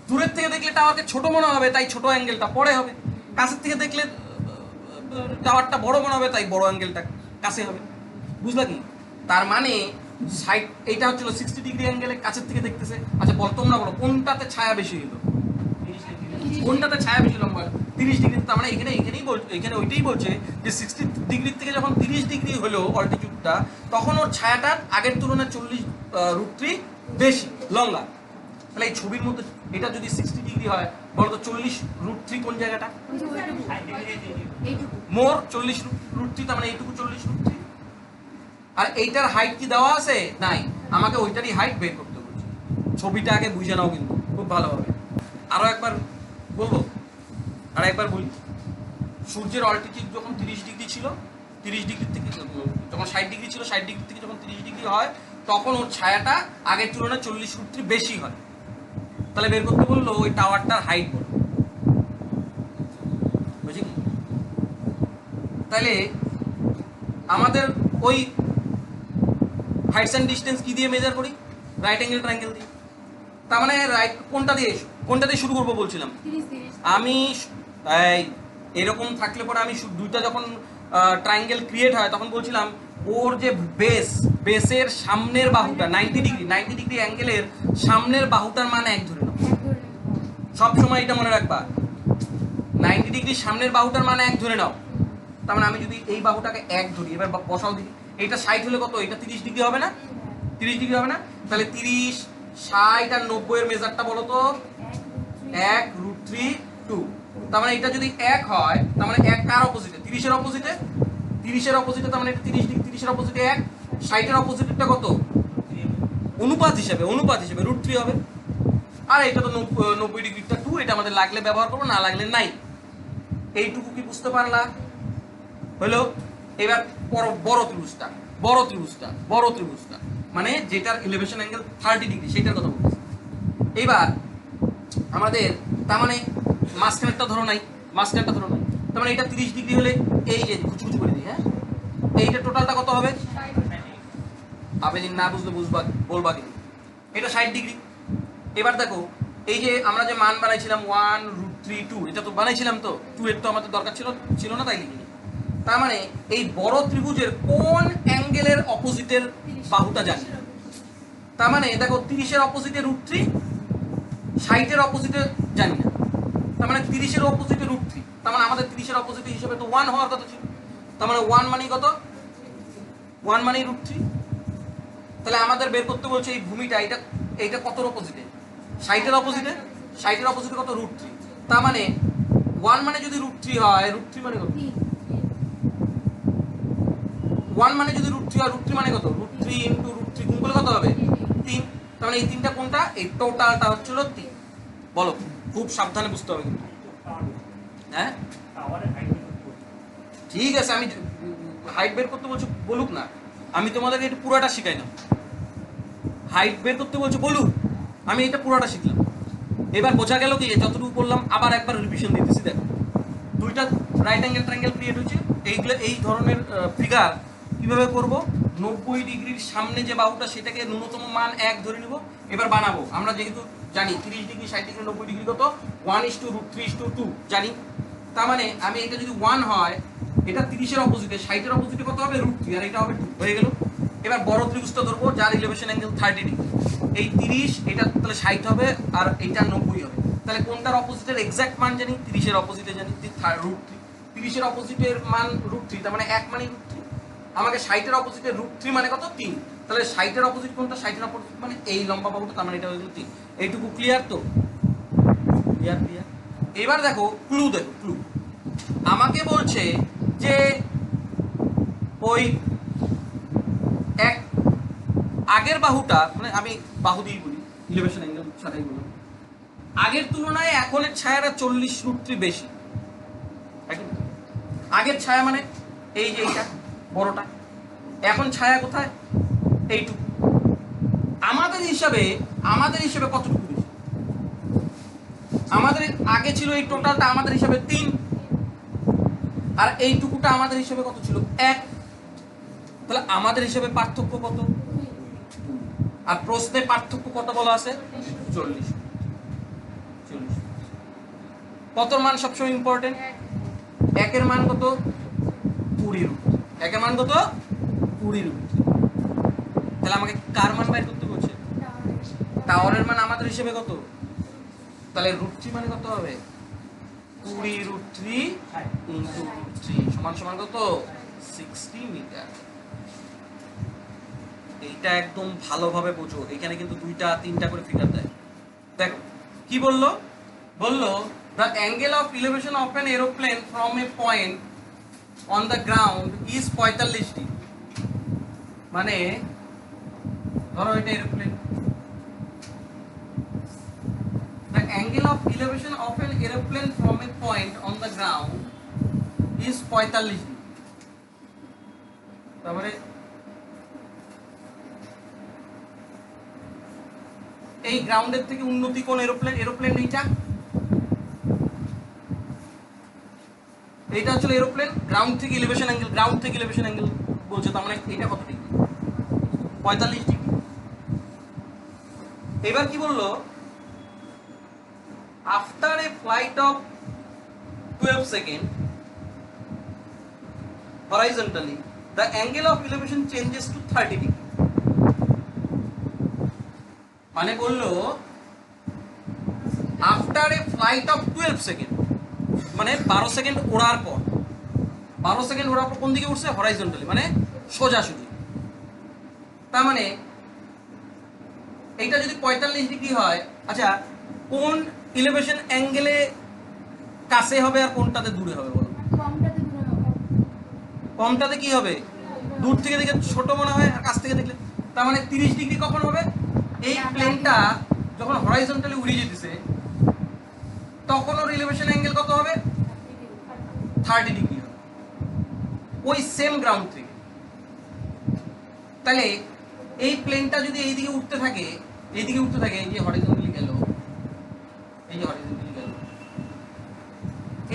দূরের থেকে দেখলে টাওয়ারকে ছোট মনে হবে, তাই ছোট অ্যাঙ্গেলটা পরে হবে। কাছের থেকে দেখলে টাওয়ারটা বড় মনে হবে, তাই বড় অ্যাঙ্গেলটা কাছে হবে। বুঝলা কি? তার মানে সাইড এইটা হচ্ছিল 60 ডিগ্রি অ্যাঙ্গেলে কাছের থেকে দেখতেছে। আচ্ছা বল, তোমরা বলো কোনটাতে ছায়া বেশি হলো? কোনটাতে ছায়া বেশি লম্বা? 30 ডিগ্রি। তার মানে এখানে ওইটাই বলছে যে 60 ডিগ্রি থেকে যখন 30 ডিগ্রি হলো অল্টিটিউডটা, তখন ওর ছায়াটা আগের তুলনায় 40 √3 বেশি লম্বা। তাহলে এই ছবির মধ্যে এটা যদি 60 ডিগ্রি হয়, বলতো 40 √3 কোন জায়গাটা? মোর 40 √3, তার মানে এইটুকু 40 √3। আর এইটার হাইট কি দেওয়া আছে? নাই, আমাকে ওইটারই হাইট বের করতে বলছে। ছবিটা আগে বুঝে নাও কিন্তু খুব ভালোভাবে। আরো একবার বলবো, আর একবার বলি। সূর্যের অল্টিটিউড যখন 30 ডিগ্রি ছিল, 30 ডিগ্রি থেকে যখন 60 ডিগ্রি ছিল, 60 ডিগ্রি থেকে যখন 30 ডিগ্রি হয়, তখন ওর ছায়াটা আগের তুলনায় 40 √3 বেশি হয়। তাহলে বের করতে বললো ওই টাওয়ারটার হাইট বলো। বুঝি? তাহলে আমাদের ওই হাইটস অ্যান্ড ডিস্টেন্স কি দিয়ে মেজার করি? রাইট অ্যাঙ্গেল ট্রায়াঙ্গেল দিয়ে। তার মানে রাইট কোনটা দিয়ে শুরু করবো বলছিলাম আমি? এরকম থাকলে পরে আমি দুইটা যখন ট্রায়াঙ্গেল ক্রিয়েট হয় তখন বলছিলাম ওর যে বেসের সামনের বাহুটা 90 ডিগ্রি অ্যাঙ্গেলের সামনের বাহুটার মান 1 ধরে নাও। সব সময় এটা মনে রাখবা, 90 ডিগ্রি সামনের বাহুটার মান 1 ধরে নাও। তার মানে আমি যদি এই বাহুটাকে 1 ধরি, এবার বসাও দিই, এটা 60 হলে কত, এটা 30 ডিগ্রি হবে না? 30 ডিগ্রি হবে না? তাহলে 30, 60 আর 90 এর মেজারটা বলো তো? 1√3 2। তার মানে এটা যদি 1 হয়, তার মানে 1 কার অপোজিটে? 30 এর অপোজিটে। 30 এর অপোজিটে, তার মানে এটা 30 ডিগ্রি, 30 এর অপোজিটে 1, 60 এর অপোজিটটা কত? অনুপাত হিসেবে √3 হবে। আর এটা তো 90 ডিগ্রিটা 2, এটা আমাদের লাগলে ব্যবহার করবো, না লাগলে নাই। এইটুকু কি বুঝতে পারলা? হলো। এবার বড় ত্রিভুজটা মানে যেটার এলিভেশন অ্যাঙ্গেল 30 ডিগ্রি সেটার কথা বলছি। এবার আমাদের তার মানে মাঝখানেরটা ধরো নাই, তার মানে এটা 30 ডিগ্রি হলে এই যে কুচকুচু করে দিই, হ্যাঁ, এইটা টোটালটা কত হবে? আবেদিন না বুঝলে বলবা কিন্তু এটা 60 ডিগ্রি। এবার দেখো এই যে আমরা যে মান বানাইছিলাম 1√3 2, এটা তো বানাইছিলাম, তো 2 এর তো আমাদের দরকার ছিল না, তাই লিখিনি। তার মানে এই বড় ত্রিভুজের কোন অ্যাঙ্গেলের অপোজিটের বাহুটা জানি। তার মানে দেখো 30 এর অপোজিটে √3, 60 এর অপোজিটে জানি না। তার মানে 30 এর অপোজিটে √3, তার মানে আমাদের 30 এর অপোজিটে হিসেবে তো 1 হওয়ার কথা ছিল। তার মানে 1 মানে কত? 1 মানে √3। তাহলে আমাদের বের করতে বলছে এই ভূমিটা, এইটা কত অপোজিটে? 60 এর অপোজিটে। 60 এর অপোজিটে কত? √3। তার মানে 1 মানে যদি √3 হয়, √3 মানে কত? 1 মানে যদি √3 হয়, √3 মানে কত? √3 ইনটু √3 গুণ করলে কত হবে? 3। তার মানে এই তিনটা কোনটা? এই টোটালটা হচ্ছিল 3। বলো, খুব সাবধানে বুঝতে হবে কিন্তু, হ্যাঁ? ঠিক আছে, আমি হাইট বের করতে বলছো বলুক না, আমি তোমাদেরকে এটা পুরোটা শিখাই না। হাইট বের করতে বলছো বলুক, আমি এটা পুরোটা শিখলাম। এবার বোঝা গেল কি যতটুকু বললাম আবার একবার রিভিশন দিতেছি। দেখো দুইটা রাইট অ্যাঙ্গেল ট্রায়াঙ্গেল ক্রিয়েট হয়েছে, এইগুলো এই ধরনের ফিগার কিভাবে করব? 90 ডিগ্রির সামনে যে বাহুটা সেটাকে ন্যূনতম মান 1 ধরে নিব। এবার বানাবো, আমরা যেহেতু জানি 30 ডিগ্রি 60 ডিগ্রি 90 ডিগ্রি কত, 1:√3:2 জানি। তার মানে আমি এটা যদি 1 হয়, এটা 30 এর অপোজিটে, 60 এর অপোজিটে কত হবে? √3, আর এটা হবে 2, হয়ে গেল। এবার বড় ত্রিভুজটা ধরবো যার এলিভেশন অ্যাঙ্গেল 30 ডিগ্রি। এই 30, এটা তাহলে 60 হবে, আর এইটা 90 হবে। তাহলে কোনটার অপোজিটের এক্সাক্ট মান জানি? 30 এর অপোজিটে জানি √3। 30 এর অপোজিটের মান √3, তার মানে 1 মানে √3। আমাকে 60 এর অপোজিটে √3 মানে কত? 3। তাহলে 60 এর অপোজিট কোনটা? 60 এর অপোজিট মানে এই লম্বা বাহুটা, তার মানে এটা হলো 3। এইটুকু ক্লিয়ার তো? ক্লিয়ার। এবার দেখো ক্লু, আমাকে বলছে যে ওই এক আগের বাহুটা, মানে আমি বাহু দিয়ে বলি, ইলিভেশন অ্যাঙ্গেল ছাড়াই বলি, আগের তুলনায় এখনের ছায়াটা 40√3 বেশি। আগের ছায়া মানে এই যে এইটা বড়টা, এখন ছায়া কোথায়? এইটুকু। আমাদের হিসাবে কতটুকু বেশি? আমাদের আগে ছিল এই টোটালটা আমাদের হিসাবে 3, আর এইটুকুটা আমাদের হিসাবে কত ছিল? 1। তাহলে আমাদের হিসাবে পার্থক্য কত? আর প্রশ্নে পার্থক্য কত বলা আছে? 40। কত মান সবসময় ইম্পর্টেন্ট? 1 এর মান কত? 20 1 এর মান কত? 20। তাহলে আমাকে কার মান বের করতে বলছে? টাওয়ারের মান আমাদের হিসেবে কত? তাহলে √3 মানে কত হবে? 20√3 ইনটু √3 সমান কত? 60 মিটার। এইটা একদম ভালোভাবে বোঝো, এখানে কিন্তু 2টা 3টা করে ফিগার দেয়। দেখো কি বললো, the angle of elevation of an aeroplane from a point on the ground is 45 degree. মানে ধরো এটা aeroplane, the angle of elevation of an aeroplane from a point on the ground is 45 degree. তারপরে এই গ্রাউন্ডের থেকে উন্নতি কোন aeroplane এইটা হচ্ছে এরোপ্লেন। গ্রাউন্ড থেকে এলিভেশন অ্যাঙ্গেল বলছে, তার মানে এটা কত ডিগ্রি? 45 ডিগ্রি। এবার কি বললো? After a flight of 12 second horizontally, the angle of elevation changes to 30 degree. মানে বললো after a flight of 12 second, মানে 12 সেকেন্ড ওড়ার পর, 12 সেকেন্ড ওড়ার পর কোন দিকে উঠছে? হরাইজন্টালি, মানে সোজাসুজি। তার মানে এইটা যদি 45 ডিগ্রি হয়, আচ্ছা কোন ইলেভেশন অ্যাঙ্গেলে কাছে হবে আর কোনটাতে দূরে হবে বলো? কমটাতে দূরে হবে। কমটাতে কি হবে? দূর থেকে দেখে ছোট মনে হয় আর কাছ থেকে দেখলে, তার মানে 30 ডিগ্রি কখন হবে? এই প্লেনটা যখন হরাইজন্টালি উড়ে যেতেছে তখন ওর ইলেভেশন অ্যাঙ্গেল কত হবে? 30 ডিগ্রি হবে ওই সেম গ্রাউন্ড থেকে। তাহলে এই প্লেনটা যদি এইদিকে উঠতে থাকে, এইদিকে উঠতে থাকে, এই যে হরিজন্টালি গেল, এই যে হরিজন্টালি গেল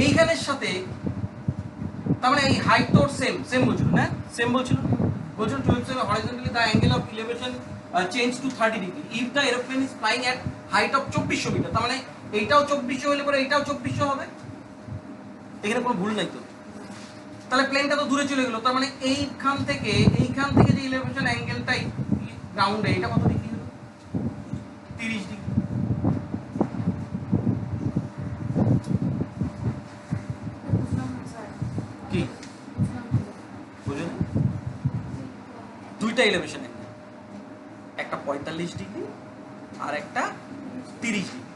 এইখানের সাথে, তার মানে এই হাইট তো সেম সেম বলছিল না? সেম বলছিল 12 horizontally the angle of elevation change to 30 degree if the aeroplane is flying at height of 2400 metre. তার মানে এইটাও 2400 হলে পরে এইটাও 2400 হবে, এখানে কোনো ভুল নাই তো। তাহলে প্লেনটা তো দূরে চলে গেল, তার মানে এইখান থেকে যে এলিভেশন অ্যাঙ্গেলটাই গ্রাউন্ডে, এটা কত ডিগ্রি হলো? 30 ডিগ্রি। কি বুঝলেন? দুইটা এলিভেশন অ্যাঙ্গেল, একটা 45 ডিগ্রি আর একটা 30 ডিগ্রি।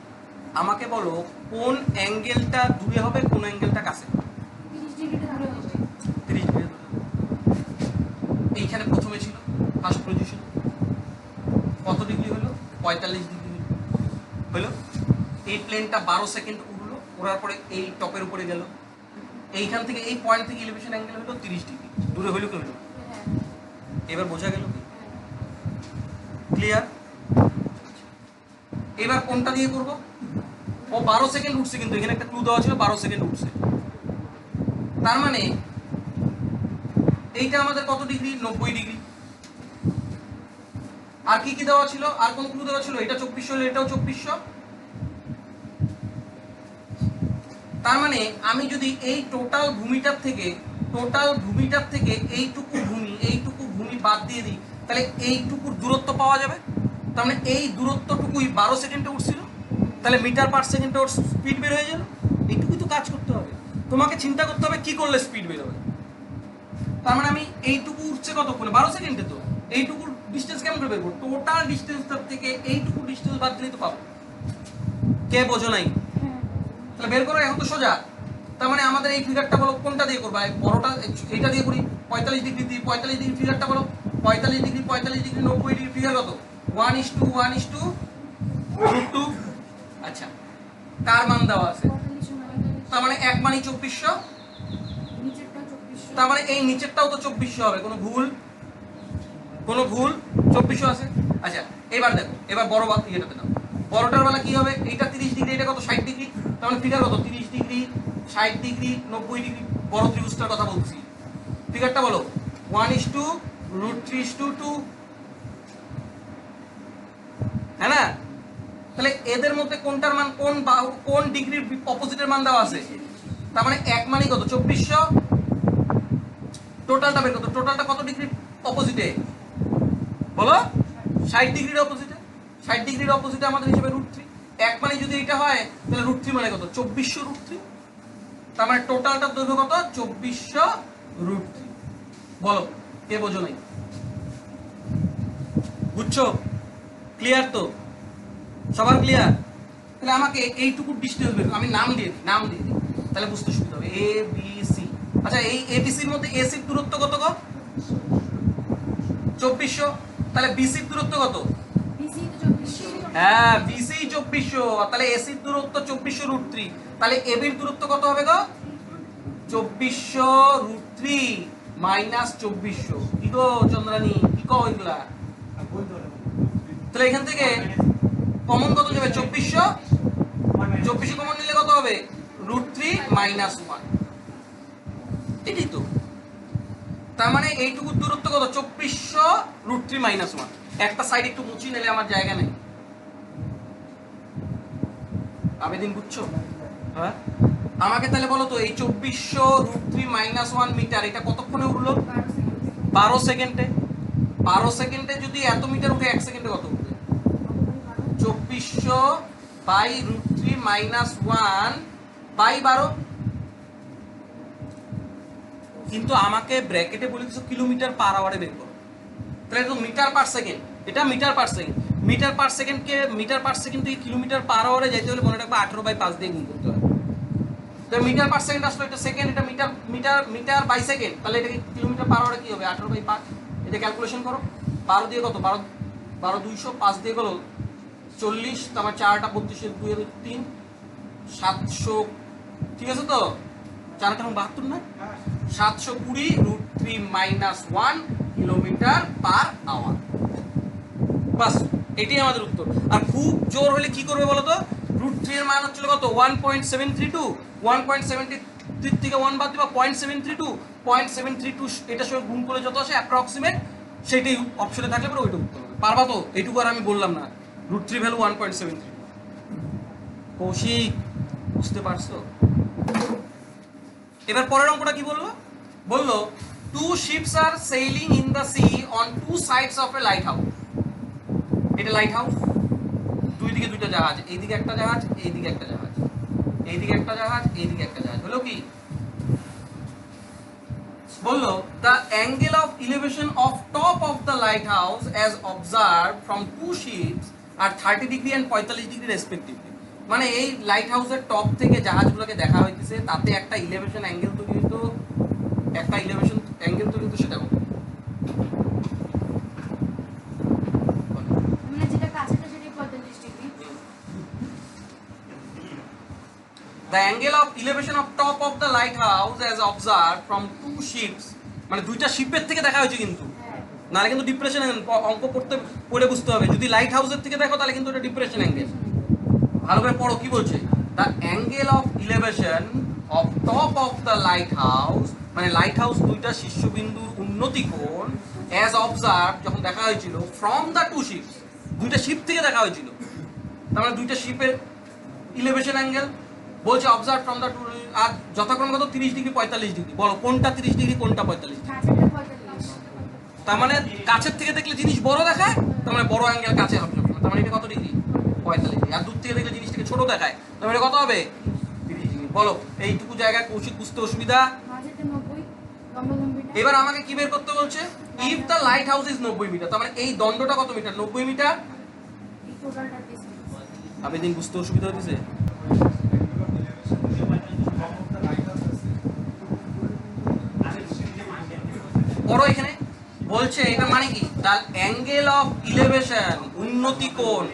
আমাকে বলো কোন অ্যাঙ্গেলটা দূরে হবে, কোন অ্যাঙ্গেলটা কাছে হবে? 30 ডিগ্রিটা দূরে হবে। 30 ডিগ্রি দূরে। এইখানে প্রথমে ছিল ফার্স্ট পজিশন, কত ডিগ্রি হলো? 45 ডিগ্রি হলো। এই প্লেনটা 12 সেকেন্ড উড়লো, ওড়ার পরে এই টপের উপরে গেল, এইখান থেকে এই পয়েন্ট থেকে এলিভেশন অ্যাঙ্গেল হলো 30 ডিগ্রি দূরে হলো কি হলো? হ্যাঁ। এবার বোঝা গেল কি? ক্লিয়ার? এবার কোনটা দিয়ে করব? ও 12 সেকেন্ড উঠছে, কিন্তু এখানে একটা ক্লু দেওয়া ছিল 12 সেকেন্ড উঠছে, তার মানে এইটা আমাদের কত ডিগ্রি? 90 ডিগ্রি। আর কি কি দেওয়া ছিল? আর কোন ক্লু দেওয়া ছিল? এটা 2400 হলে এটাও 2400। তার মানে আমি যদি এই টোটাল ভূমিটার থেকে এইটুকু ভূমি বাদ দিয়ে দিই, তাহলে এইটুকুর দূরত্ব পাওয়া যাবে। তার মানে এই দূরত্বটুকুই 12 সেকেন্ডে উঠছিল, তাহলে মিটার পার সেকেন্ডে ওর স্পিড বের হয়ে গেল। এইটুকুই তো কাজ করতে হবে, তোমাকে চিন্তা করতে হবে কি করলে স্পিড বের হবে। তার মানে আমি এইটুকু উঠছে কতক্ষণে? 12 সেকেন্ডে। তো এইটুকুর ডিস্টেন্স কেমন করে বের করবো? টোটাল ডিস্টেন্সটার থেকে এইটুকু ডিস্টেন্স বাদ দিলেই তো পাবো। কে বোঝো নাই? তাহলে বের করো, এখন তো সোজা। তার মানে আমাদের এই ফিগারটা বলো কোনটা দিয়ে করবো? বড়টা এইটা দিয়ে করি, 45 ডিগ্রি দিয়ে। 45 ডিগ্রি ফিগারটা বলো, 45 ডিগ্রি 90 ডিগ্রি ফিগার কত? 1:2 আচ্ছা, কার মান দেওয়া আছে? তার মানে এক মানই 2400, নিচেরটা 2400। তার মানে এই নিচেরটাও তো 2400 হবে। কোনো ভুল? 2400 আছে। আচ্ছা এবার দেখো, এবার বড় ইয়েটাতে নাও। বড়টার বেলা কি হবে? এইটা 30 ডিগ্রি, এটা কত? 60 ডিগ্রি। তার মানে ফিগার কত? 30 ডিগ্রি 60 ডিগ্রি 90 ডিগ্রি। বড় ত্রিভুজটার কথা বলছি। ফিগারটা বলো 1:√3:2। হ্যাঁ না? তাহলে এদের মধ্যে কোনটার মান কোন ডিগ্রির অপোজিটের মান দেওয়া আছে? তার মানে এক মানই কত? 2400। টোটালটা বের কত? টোটালটা কত ডিগ্রি অপোজিটে বলো? 60 ডিগ্রির অপোজিটে। 60 ডিগ্রির অপোজিটে আমাদের হিসেবে √3। এক মানে যদি এটা হয় তাহলে √3 মানে কত? 2400√3। তার মানে টোটালটার দৈর্ঘ্য কত? 2400√3। বলো কে বোঝো নাই? বুঝছো? ক্লিয়ার তো? সবার ক্লিয়ার? তাহলে আমাকে এইটুকু ডিস্টেন্স বের, আমি নাম দিয়ে দিই তাহলে বুঝতে সুবিধা হবে। A B C. আচ্ছা এই এবিসির মধ্যে এসির দূরত্ব কত গো? 2400। তাহলে বিসির দূরত্ব কত? বিসি তো 2400। হ্যাঁ বিসি 2400, তাহলে এসির দূরত্ব 2400√3। তাহলে এবির দূরত্ব কত হবে গো? 2400√3 মাইনাস 2400। কি গো চন্দ্রানী, কি কও এগুলা? তাহলে এখান থেকে কমন কত যাবে? 2400। 2400 কমন নিলে কত হবে? √3 মাইনাস 1। এটাই তো। তার মানে এইটুকু দূরত্ব কত? 2400√3 মাইনাস 1। একটা সাইড একটু মুছি নিলে আমার জায়গা নেই। আবেদিন বুঝছো? হ্যাঁ আমাকে তাহলে বলো তো এই 2400 √3 - 1 মিটার এটা কতক্ষণে উঠলো? 12 সেকেন্ডে। 12 সেকেন্ডে যদি এত মিটার উঠে 1 সেকেন্ডে কত উঠবে? 2400 বাই √3 - 1 বাই 12। কিন্তু আমাকে ব্র্যাকেটে বলে দিছো কিলোমিটার পার আওয়ারে বের করো, তাহলে এটা তো মিটার পার সেকেন্ড, এটা metre per second. Metre per সেকেন্ডকে মিটার পার সেকেন্ড থেকে কিলোমিটার পার আওয়ারে যাইতে হলে মনে রাখবে 18/5 দিয়ে গুণ করতে হবে। তো মিটার পার সেকেন্ড আসলে এটা সেকেন্ড, এটা metre metre metre by second, তাহলে এটা কিলোমিটার পার আওয়ারে কি হবে? 18/5। এটা ক্যালকুলেশন করো। 12 দিয়ে কত? 12 200, 5 দিয়ে গেল 40, তোমার 4টা 32 2 এর 3 700, ঠিক আছে তো? 4টা 72 না? 720 √3 - 1 কিলোমিটার পার আওয়ার। বাস এটাই আমাদের উত্তর। আর খুব জোর হলে কি করবে বলো তো? √3 এর মান হচ্ছিল কত? 1.732। 1.73 থেকে 1 বাদ দিবা 0.732। 0.732 এটার সঙ্গে গুণ করে যত আসে অ্যাপ্রক্সিমেট সেটাই অপশনে থাকলে পরে ওইটা উত্তর হবে। পারবা তো? এইটুকু আর আমি বললাম না। √3 ভ্যালু 1.73। কৌশিক বুঝতে পারছো? এবার পরের অঙ্কটা কি বললো? বললো two ships are sailing in the sea on two sides of a lighthouse. এটা লাইট হাউস, দুই দিকে দুইটা জাহাজ, এইদিকে একটা জাহাজ, এইদিকে একটা জাহাজ, এইদিকে একটা জাহাজ, এইদিকে একটা জাহাজ। হলো কি? বললো the angle of elevation of top of the lighthouse as observed from two ships are 30 degree and 45 degree respectively. মানে এই লাইট হাউসের টপ থেকে জাহাজগুলোকে দেখা হইতেছে, তাতে একটা ইলেভেশন অ্যাঙ্গেল তৈরি হইতো, একটা ইলেভেশন অ্যাঙ্গেল তৈরি হইতো, সেটা মানে যেটা কাছেটা সেটাই 45 degree. The angle of elevation of top of the lighthouse as observed from two ships, মানে দুইটা শিপের থেকে দেখা হয়েছে কিন্তু, নাহলে কিন্তু ডিপ্রেশন অঙ্ক পড়ে বুঝতে হবে। যদি লাইট হাউসের থেকে দেখো তাহলে কিন্তু এটা ডিপ্রেশন অ্যাঙ্গেল। ভালো করে পড়ো কি বলছে। The angle of elevation of top of the lighthouse, মানে লাইট হাউস দুইটা শীর্ষবিন্দুর উন্নতি কোণ as observed যখন দেখা হয়েছিল from the two ships, দুইটা শিপ থেকে দেখা হয়েছিল, তার মানে দুইটা শিপের ইলেভেশন অ্যাঙ্গেল বলছে অবজার্ভ ফ্রম দ্য টু, আর যথাক্রমে কত? 30 ডিগ্রি 45 ডিগ্রি। বলো কোনটা 30 ডিগ্রি কোনটা 45 ডিগ্রি? কাছেটা 45। তার মানে কাছের থেকে দেখলে জিনিস বড় দেখায়, তার মানে বড় অ্যাঙ্গেল কাছে হবে সবসময়, তার মানে এটা কত ডিগ্রি? 45 ডিগ্রি। আর দূর থেকে দেখলে জিনিসটাকে ছোট দেখায়, তার মানে কত হবে? 30 ডিগ্রি। বলো এইটুকু জায়গায় কৌশিক বুঝতে অসুবিধা? মাঝেতে 90, লম্বালম্বিটা। এবার আমাকে কি বের করতে বলছে? If the lighthouse is 90 metre, তার মানে এই দণ্ডটা কত মিটার? 90 মিটার। এই টোটালটা ডিসটেন্স। আবেদিন বুঝতে অসুবিধা হচ্ছে? পড়ো এখানে বলছে এটা মানে কি? দ্য অ্যাঙ্গেল অফ ইলেভেশন, উন্নতি কোণ,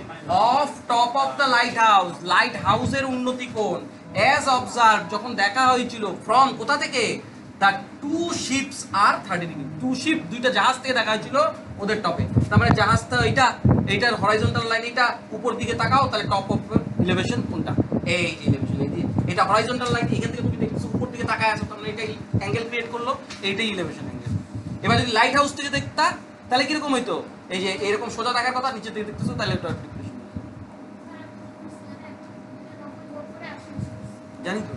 of top of the light house, light হাউসের উন্নতি কোণ, অ্যাজ অবজার্ভ যখন দেখা হয়েছিল ফ্রম কোথা থেকে? দ্য টু শিপস আর 30 ডিগ্রি। টু শিপ দুইটা জাহাজ থেকে দেখা হয়েছিল ওদের টপে, তার মানে জাহাজটা এইটার হরাইজন্টাল লাইন, এটা উপর দিকে তাকাও, তাহলে টপ অফ ইলেভেশন কোনটা? এই যে ইলেভেশন, এই যে এটা হরাইজন্টাল লাইন, এখান থেকে তুমি দেখছো উপর দিকে তাকায় আছো, তার মানে এটা অ্যাঙ্গেল ক্রিয়েট করলো, এইটাই ইলেভেশন অ্যাঙ্গেল। এবার যদি লাইট হাউস থেকে দেখতা তাহলে কিরকম হইতো? এই যে এরকম সোজা দেখার কথা, নিচে থেকে দেখতেছো, তাহলে ওটা ডিপ্রেশন। জানি তো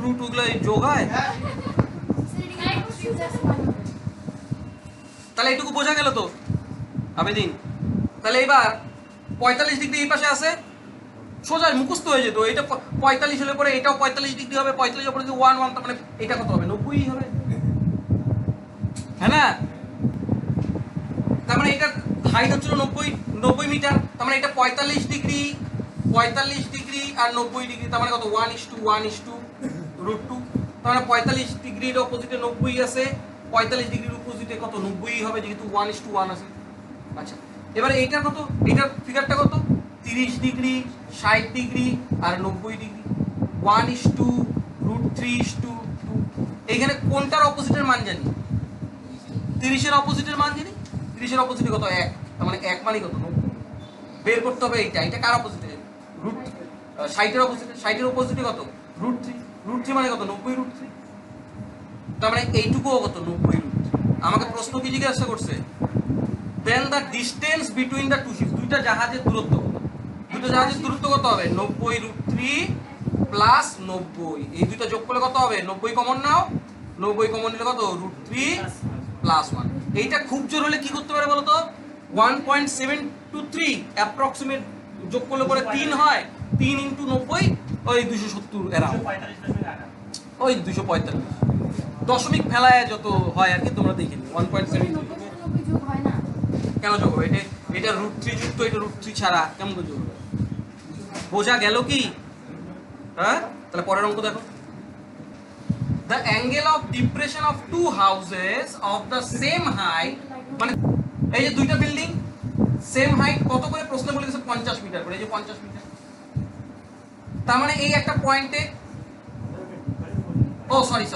রুট ওগুলো যোগ হয়, তাহলে এইটুকু বোঝা গেল তো আবেদিন? তাহলে এবার 45 ডিগ্রি এই পাশে আছে, সোজা মুখস্থ হয়ে যেত। এটা 45 হলে পরে এটাও 45 ডিগ্রি হবে, 45 এর পরে যদি 1 1, তার মানে এটা কত হবে? 90 হবে, হ্যাঁ না? তার মানে এটা হাইট হচ্ছিল 90 মিটার, তার মানে এটা 45 ডিগ্রি আর 90 ডিগ্রি, তার মানে কত? 1:1:√2। তার মানে 45 ডিগ্রির অপোজিটে 90 আছে, 45 ডিগ্রির অপোজিটে কত? 90 হবে, যেহেতু 1:1 আছে। আচ্ছা এবারে এইটা কত? এইটার ফিগারটা কত? 30 ডিগ্রি, 60 ডিগ্রি আর 90 ডিগ্রি, 1:√3:2। এইখানে কোনটার অপোজিটের মান জানি? 30 এর অপোজিটের মান জানি। 30 এর অপোজিটে কত? 1, তার মানে 1 মানে কত? 90। বের করতে হবে এইটা। এটা কার অপোজিটে? 60 এর অপোজিটে। 60 এর অপোজিটে কত? √3। √3 মানে কত? 90√3। তার মানে এইটুকুও কত? 90√3। আমাকে প্রশ্ন কি জিজ্ঞাসা করছে? Then the distance between the two ships, দুইটা জাহাজের দূরত্ব কত? দুটো জাহাজের দূরত্ব কত হবে? 90√3 প্লাস 90, এই দুইটা যোগ করলে কত হবে? 90 কমন নাও, 90 কমন নিলে কত? √3 প্লাস 1। এইটা খুব জোর হলে কি করতে পারে বলো তো? 1.723 অ্যাপ্রক্সিমেট যোগ করলে পরে 3 হয়, 3 ইন্টু 90 ওই 270 এরাউন্ড, ওই 245 দশমিক ফেলায় যত হয় আর কি, তোমরা দেখে নিও। 1.7 যোগ হয় না কেন যোগ হবে? এটা √3 যুক্ত, এটা √3 ছাড়া কেমন করে যোগ হবে? বোঝা গেল কি? হ্যাঁ, তাহলে পরের অঙ্ক দেখো। The angle of depression of two houses of the same height, মানে এই যে দুইটা বিল্ডিং সেম হাইট কত করে প্রশ্ন বলে দিয়েছে? 50 মিটার করে, এই যে 50 মিটার। তার মানে এই একটা পয়েন্টে, ও সরি,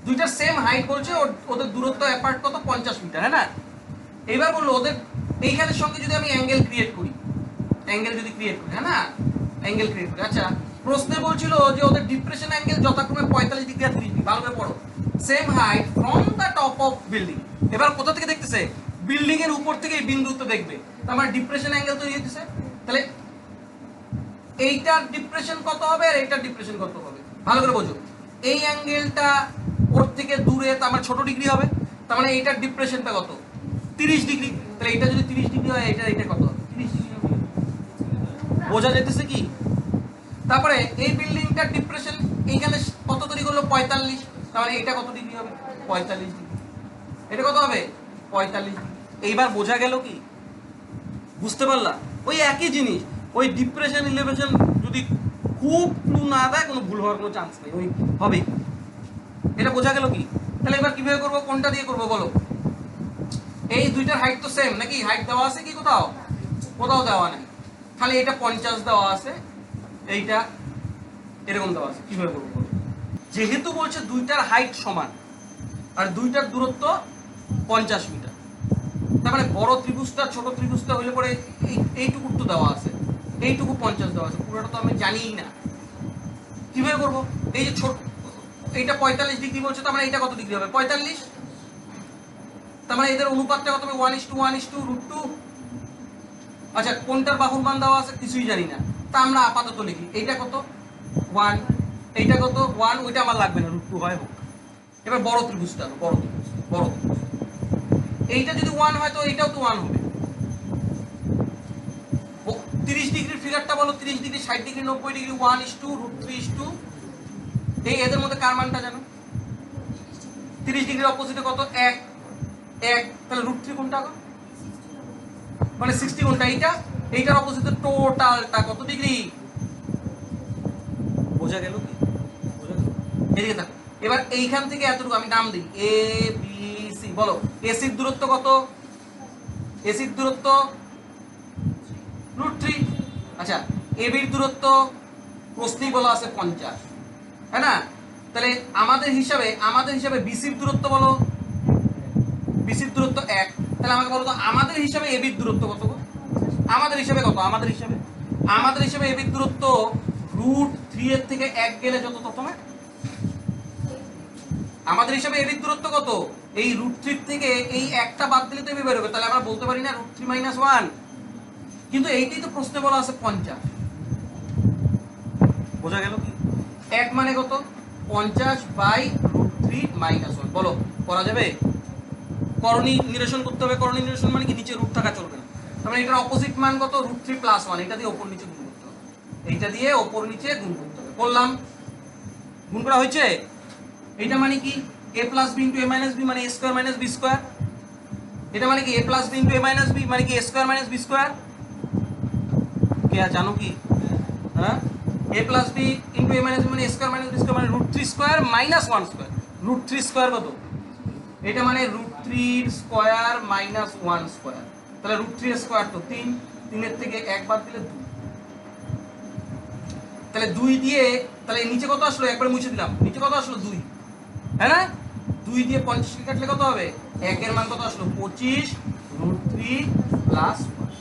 দুইটা সেম হাইট বলছে, ওদের দূরত্ব অ্যাপার্ট কত? 50 মিটার, হ্যাঁ না? এইবার বললো ওদের এইখানের সঙ্গে যদি আমি অ্যাঙ্গেল ক্রিয়েট করি, হ্যাঁ না, অ্যাঙ্গেল ক্রিয়েট করি। আচ্ছা, প্রশ্নে বলছিল যে ওদের ডিপ্রেশন অ্যাঙ্গেল যথাক্রমে 45 ডিগ্রি আর 30 ডিগ্রি। ভালো করে পড়ো। Same height from the top of building, এবার কোথা থেকে দেখতেছে? বিল্ডিং এর উপর থেকে এই বিন্দুতে দেখবে, তার মানে ডিপ্রেশন অ্যাঙ্গেল তৈরি হচ্ছে। তাহলে এইটার ডিপ্রেশন কত হবে আর এইটার ডিপ্রেশন কত হবে? ভালো করে বোঝো। এই অ্যাঙ্গেলটা ওর থেকে দূরে, তার মানে ছোট ডিগ্রি হবে, তার মানে এইটার ডিপ্রেশনটা কত? 30 ডিগ্রি। তাহলে এটা যদি 30 ডিগ্রি হয়, এটা কত হবে? 30 ডিগ্রি হবে। বোঝা যেতেছে কি? তারপরে এই বিল্ডিংটার ডিপ্রেশন এইখানে কত তৈরি করলো? 45, তার মানে এটা কত ডিগ্রি হবে? 45 ডিগ্রি। এটা কত হবে? 45 ডিগ্রি। এইবার বোঝা গেল কি? বুঝতে পারলা? ওই একই জিনিস, ওই ডিপ্রেশন ইলেভেশন যদি খুব ক্লু না দেয়, কোনো ভুল হওয়ার কোনো চান্স নেই, ওই হবে। এটা বোঝা গেল কি? তাহলে এবার কিভাবে করবো? কোনটা দিয়ে করবো বলো? এই দুইটার হাইট তো সেম নাকি? হাইট দেওয়া আছে কি কোথাও? কোথাও দেওয়া নেই, খালি এটা 50 দেওয়া আছে, এইটা এরকম দেওয়া আছে। কিভাবে করবো? যেহেতু বলছে দুইটার হাইট সমান আর দুইটার দূরত্ব 50 মিটার, তার মানে বড় ত্রিভুজটা ছোট ত্রিভুজটা হইলে পরে এইটুকু তো দেওয়া আছে, এইটুকু 50 দেওয়া আছে, পুরোটা তো আমি জানিই না। কিভাবে করবো? এই যে ছোট, এইটা 45 ডিগ্রি বলছে, তার মানে এইটা কত ডিগ্রি হবে? 45। তার মানে এদের অনুপাতটা কত হবে? 1:1:√2। আচ্ছা, কোনটার বাহুর মান দেওয়া আছে কিছুই জানি না, তা আমরা আপাতত লিখি। এইটা কত? 1, এইটা কত? 1, ওইটা আমার লাগবে না, √2 হয় হোক। এবার বড় ত্রিভুজটা, বড় ত্রিভুজ, এইটা যদি 1 হয় তো এইটাও তো 1 হবে। 30 ডিগ্রির ফিগারটা বলো, 30 ডিগ্রি, 60 ডিগ্রি, 90 ডিগ্রি, 1:√3, এই এদের মধ্যে কার মানটা জানো? 30 ডিগ্রির অপোজিটে কত? 1, তাহলে √3 কোনটা? মানে 60 কোনটা? এইটার অপোজিটে টোটালটা কত ডিগ্রি? বোঝা গেল কি? এদিকে দেখো। এবার এইখান থেকে এতটুকু আমি নাম দিই এ বি সি। বলো এসির দূরত্ব কত? এসির দূরত্ব √3। আচ্ছা, এবির দূরত্ব প্রশ্নেই বলা আছে 50, হ্যাঁ না? তাহলে আমাদের হিসাবে বিসির দূরত্ব বলো। বিসির দূরত্ব 1। তাহলে আমাকে বলো তো আমাদের হিসাবে এবির দূরত্ব কত? আমাদের হিসাবে কত? আমাদের হিসাবে এবির দূরত্ব √3 এর থেকে 1 গেলে যত, তত না? আমাদের হিসাবে এবির দূরত্ব কত? এই √3 থেকে এই একটা বাদ দিলে তো এবি বের হবে, তাহলে আমরা বলতে পারি না √3 - 1। কিন্তু এইটাই তো প্রশ্নে বলা আছে 50। বোঝা গেল কি? 1 মানে কত? 50/√3 - 1। বলো করা যাবে? করণী নিরসন করতে হবে। করণী নিরসন মানে কি? নিচে রুট থাকা চলবে না। তার মানে এটার অপোজিট মান কত? √3 + 1। এটা দিয়ে ওপর নিচে গুণ করতে হবে, এইটা দিয়ে ওপর নিচে গুণ করতে হবে। করলাম, গুণ করা হয়েছে। এটা মানে কি? a + b * a - b মানে a² - b²। এটা মানে কি? a + b * a - b মানে কি? a² - b²। কে জানো কি? হ্যাঁ, a + b * a - b মানে a² - b² মানে √3² - 1²। √3² কত? এটা মানে √3² - 1²। তাহলে √3² তো 3, 3 এর থেকে 1 বাদ দিলে 2। তাহলে 2 দিয়ে, তাহলে নিচে কত আসলো? একবার মুছে দিলাম, নিচে কত আসলো? 2, হ্যাঁ না? 2 দিয়ে 50 কে কাটলে কত হবে? 1 এর মান কত আসলো? 25 √3 + 1।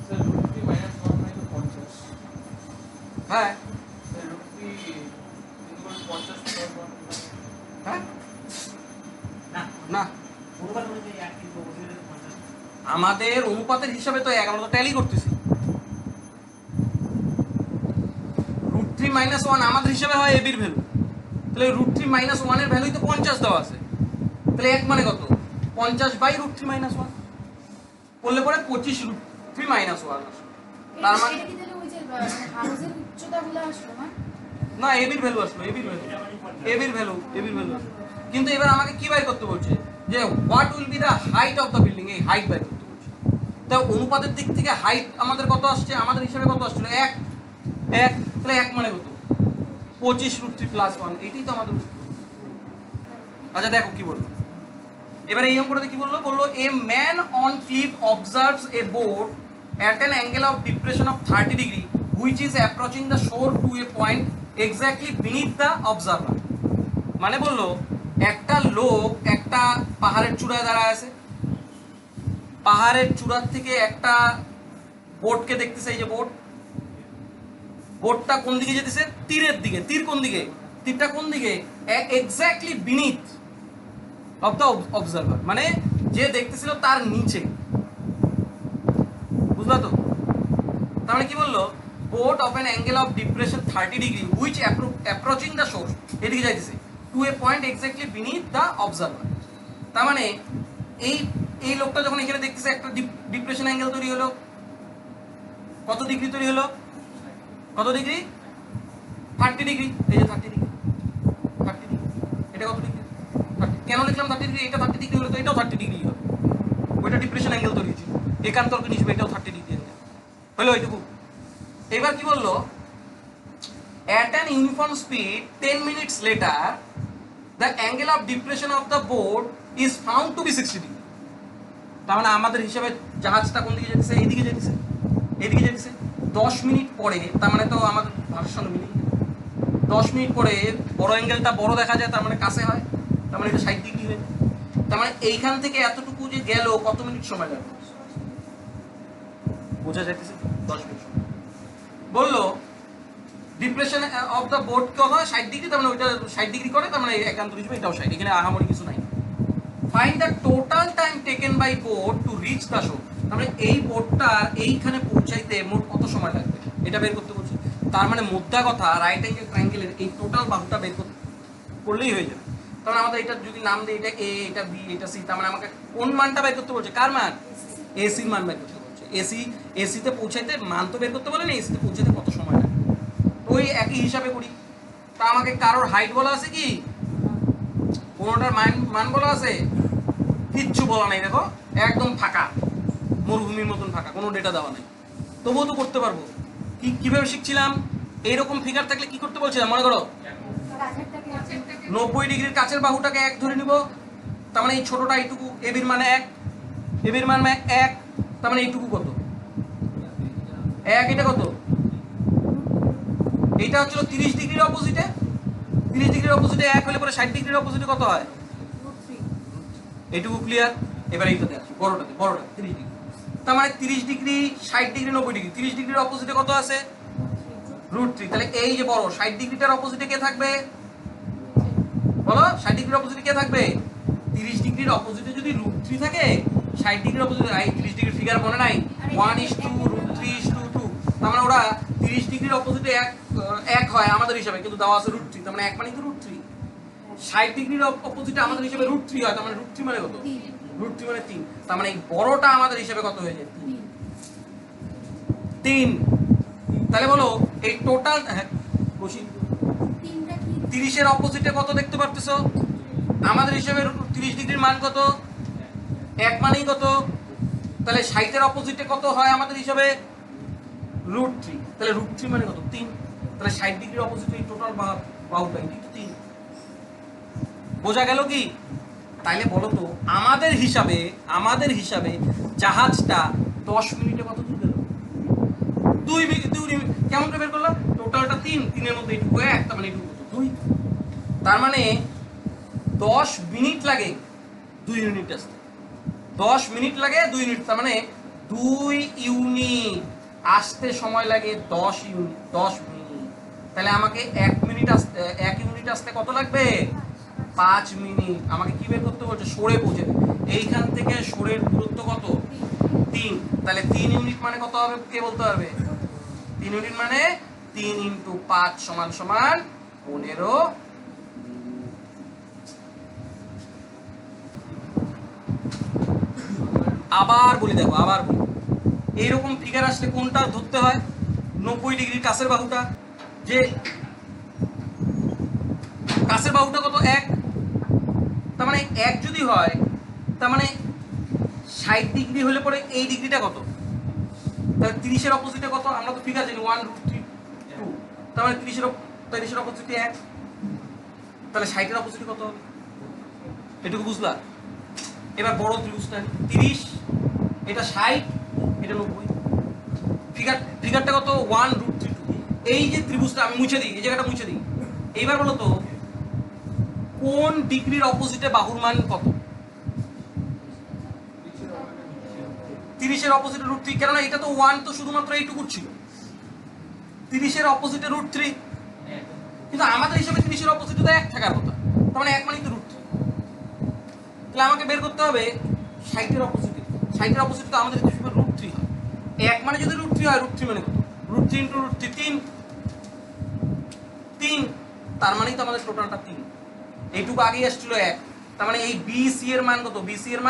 স্যার √3 - 1 মানে তো 50। হ্যাঁ, স্যার √3 50 হ্যাঁ, না না পুরোবার বলে যে 1 কিন্তু অবশ্যই 50 আমাদের অনুপাতের হিসাবে তো এক, আমরা তো ট্যালি করতেছি। √3 - 1 আমাদের হিসাবে হয় এবির ভ্যালু, তাহলে √3 - 1 এর ভ্যালুই তো 50 দেওয়া আছে, তাহলে এক মানে কত 50/√3 - 1 করলে পরে 25√3 - 1 আসে। তার মানে এটা কি তাহলে ওই যে হাউসের উচ্চতাগুলো আসলো না? না, এবির ভ্যালু আসলো, এবির ভ্যালু কিন্তু এবার আমাকে কি বাইর করতে বলছে যে what will be the height of the building, এই হাইট বাইর করতে বলছে। তো অনুপাতের দিক থেকে হাইট আমাদের কত আসছে, আমাদের হিসাবে কত আসছিল 1, তাহলে 1 মানে কত 25√3 + 1, এইটাই তো আমাদের উত্তর। আচ্ছা দেখো কি বললো এবারে, এই অঙ্কটাতে কি বললো a man on cliff observes A board at an angle of depression of 30 degree which is approaching the shore to a point exactly beneath the observer। মানে বললো একটা লোক একটা পাহাড়ের চূড়ায় দাঁড়ায় আছে, পাহাড়ের চূড়ার থেকে একটা বোটকে দেখতেছে, এই যে বোটটা কোন দিকে যেতেছে, তীরের দিকে। তীর কোন দিকে, তীরটা কোন দিকে, exactly beneath of the observer, মানে যে দেখতেছিল তার নিচে, বুঝলা তো? তার মানে কি বললো, boat of an angle of depression 30 degree which approaching the shore, এদিকে যাইতেছে, to a point exactly beneath the observer. তার মানে এই লোকটা যখন এখানে দেখতেছে একটা ডিপ্রেশন অ্যাঙ্গেল তৈরি হলো, কত ডিগ্রি তৈরি হলো, কত ডিগ্রি 30 ডিগ্রি, এই যে 30 ডিগ্রি, এটা কত ডিগ্রি 30, কেন লিখলাম 30 ডিগ্রি, এটা 30 ডিগ্রি হলে তো এটাও 30 ডিগ্রি হবে, ওইটা ডিপ্রেশন অ্যাঙ্গেল তৈরি হয়েছে, একান্তর্ক হিসেবে এটাও 30 ডিগ্রি হলো, এইটুকু। এবার কি বললো, at an uniform speed 10 minutes later the angle of depression of the board is found to be 60 degree। তার মানে আমাদের হিসাবে জাহাজটা কোন দিকে যেতেছে, এইদিকে যেতেছে, 10 মিনিট পরে, তার মানে তো আমাদের ভারসাম্য মিলে 10 মিনিট পরে বড় অ্যাঙ্গেলটা বড় দেখা যায়, তার মানে কাছে হয়, তার মানে এটা 60 ডিগ্রি হয়ে যায়। তার মানে এইখান থেকে এতটুকু যে গেল কত মিনিট সময় লাগবে, বোঝা যাইতেছে 10 মিনিট বললো। ডিপ্রেশন অফ দ্য বোর্ড কত হয় 60 ডিগ্রি, তার মানে ওইটা 60 ডিগ্রি করে, তার মানে একান্তর হিসেবে এটাও 60, এখানে আহামরি কিছু নাই। Find the total time taken by boat to reach the shore, তার মানে এই বোটটার এইখানে পৌঁছাইতে মোট কত সময় লাগবে এটা বের করতে বলছি। তার মানে মোদ্দা কথা রাইট অ্যাঙ্গেল ট্রায়াঙ্গেলের এই টোটাল বাহুটা বের করলেই হয়ে যাবে। তার মানে আমাদের এটা যদি নাম দিই, এটা এ, এটা বি, এটা সি, তার মানে আমাকে কোন মানটা বের করতে বলছে, কার মান, এসির মান বের করতে বলছে। এসিতে পৌঁছাইতে মান তো বের করতে বলে না, এসিতে পৌঁছাইতে কত সময় লাগে, ওই একই হিসাবে করি। তা আমাকে কারোর হাইট বলা আছে কি, কোনোটার মান বলা আছে, কিচ্ছু বলা নাই, দেখো একদম ফাঁকা, মরুভূমির মতন ফাঁকা, কোনো ডেটা দেওয়া নাই, তবুও তো করতে পারবো। কিভাবে শিখছিলাম, এইরকম ফিগার থাকলে কি করতে বলছিলাম, মনে করো 90 ডিগ্রির কাছের বাহুটাকে 1 ধরে নিব, তার মানে এই ছোটটা এইটুকু, এবির মানে 1, তার মানে এইটুকু কত 1, এটা কত, এইটা হচ্ছিল 30 ডিগ্রির অপোজিটে, 30 ডিগ্রির অপোজিটে 1 হলে পরে 60 ডিগ্রির অপোজিটে কত হয়, এইটুকু ক্লিয়ার। এবার এইটাতে আসি, বড়টা 30 ডিগ্রি, তার মানে 30 ডিগ্রি 60 ডিগ্রি 90 ডিগ্রি, 30 ডিগ্রির অপোজিটে কত আছে, √3, তাহলে এই যে বড় 60 ডিগ্রিটার অপোজিটে কে থাকবে, বলো 60 ডিগ্রির অপোজিটে কে থাকবে, 30 ডিগ্রির অপোজিটে যদি √3 থাকে, 60 ডিগ্রির অপোজিটে, এই 30 ডিগ্রির ফিগার মনে নাই, 1:√3:2, তার মানে ওরা 30 ডিগ্রির অপোজিটে 1 হয় আমাদের হিসাবে, কিন্তু দেওয়া আছে √3, তার মানে 1 মানে কি √3। 60 ডিগ্রির অপোজিটে আমাদের হিসাবে √3 হয়, তার মানে √3 মানে কত, √3 মানে 3, তার মানে এই বড়টা আমাদের হিসাবে কত হয়ে যায়, 3। তাহলে বলো এই টোটাল, হ্যাঁ বসি, 30 এর অপোজিটে কত দেখতে পারতেছো, আমাদের হিসাবে 30 ডিগ্রির মান কত, 1 মানেই কত, তাহলে 60 এর অপোজিটে কত হয় আমাদের হিসাবে √3, তাহলে √3 মানে কত, 3, তাহলে 60 ডিগ্রির অপোজিটে এই টোটাল বাহুটা এই 3, বোঝা গেল কি? তাইলে বলো তো আমাদের হিসাবে জাহাজটা 10 মিনিটে কত দূর গেল, 2 মিনিট, কেমন করে বের করলাম, টোটালটা 3, 3 এর মধ্যে এইটুকু 1, তার মানে এইটুকু 2, তার মানে 10 মিনিট লাগে 2 ইউনিট আসতে, 10 মিনিট লাগে 2 ইউনিট, তার মানে 2 ইউনিট আসতে সময় লাগে 10 মিনিট, তাহলে আমাকে 1 ইউনিট আসতে কত লাগবে, 5 মিনিট। আমাকে কি বের করতে বলছে, সরে পৌঁছে, এইখান থেকে সরের দূরত্ব কত, 3, তাহলে 3 ইউনিট মানে কত হবে কে বলতে পারবে? 3 ইউনিট মানে 3 × 5 = 15। আবার বলি দেখো, আবার বলি, এইরকম ফিগার আসলে কোনটা ধরতে হয়? 90 ডিগ্রি কাছের বাহুটা, যে কাছের বাহুটা কত? 1, তার মানে 1 যদি হয়, তার মানে 60 ডিগ্রি হলে পরে এই ডিগ্রিটা কত? তাহলে 30 এর অপোজিটে কত? আমরা তো ফিগার জানি 1√3 2, তার মানে 30 এর অপোজিটে 1, তাহলে 60 এর অপোজিটে কত হবে? এটুকু বুঝলা? এবার বড় ত্রিভুজটা 30, এটা 60, এটা 90। ফিগারটা কত? 1√3 2। এই যে ত্রিভুজটা আমি মুছে দিই, এই জায়গাটা মুছে দিই। এইবার বলো তো কোন ডিগ্রির অপোজিটে বাহুর মান কত? 30 এর অপোজিটে √3, কেননা এটা তো 1 তো শুধুমাত্র এইটুকু ছিল। 30 এর অপোজিটে √3, কিন্তু আমাদের হিসাবে 30 এর অপোজিটে তো 1 থাকার কথা, তার মানে 1 মানেই তো √3। তাহলে আমাকে বের করতে হবে 60 এর অপোজিটে। 60 এর অপোজিটে তো আমাদের হিসাবে √3 হয়। 1 মানে যদি √3 হয়, √3 মানে কত? √3 × √3 3, তার মানেই তো আমাদের টোটালটা 3। এইটুকু আগেই আসছিল 1, তার মানে এই BC এর মান কত? BC এর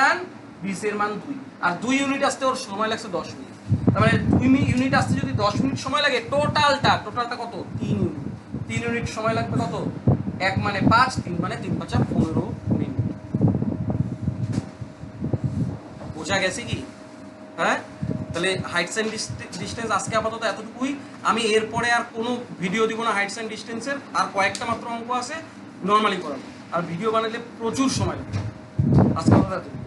মান 2, আর 2 ইউনিট আসতে ওর সময় লাগছে 10 মিনিট। তার মানে 2 ইউনিট আসতে যদি 10 মিনিট সময় লাগে, টোটালটা কত? 3 ইউনিট। 3 ইউনিট সময় লাগবে কত? 1 মানে 5, 3 মানে 3 5 15 মিনিট। বোঝা গেছে কি? হ্যাঁ, তাহলে হাইটস এন্ড ডিসটেন্স আজকে আপাতত এতটুকুই। আমি এরপরে আর কোনো ভিডিও দিব না হাইটস এন্ড ডিসটেন্সের, আর কয়েকটা মাত্র অঙ্ক আছে নর্মালি করানো, আর ভিডিও বানালে প্রচুর সময় লাগবে। আজকে আপাতত এতটুকু।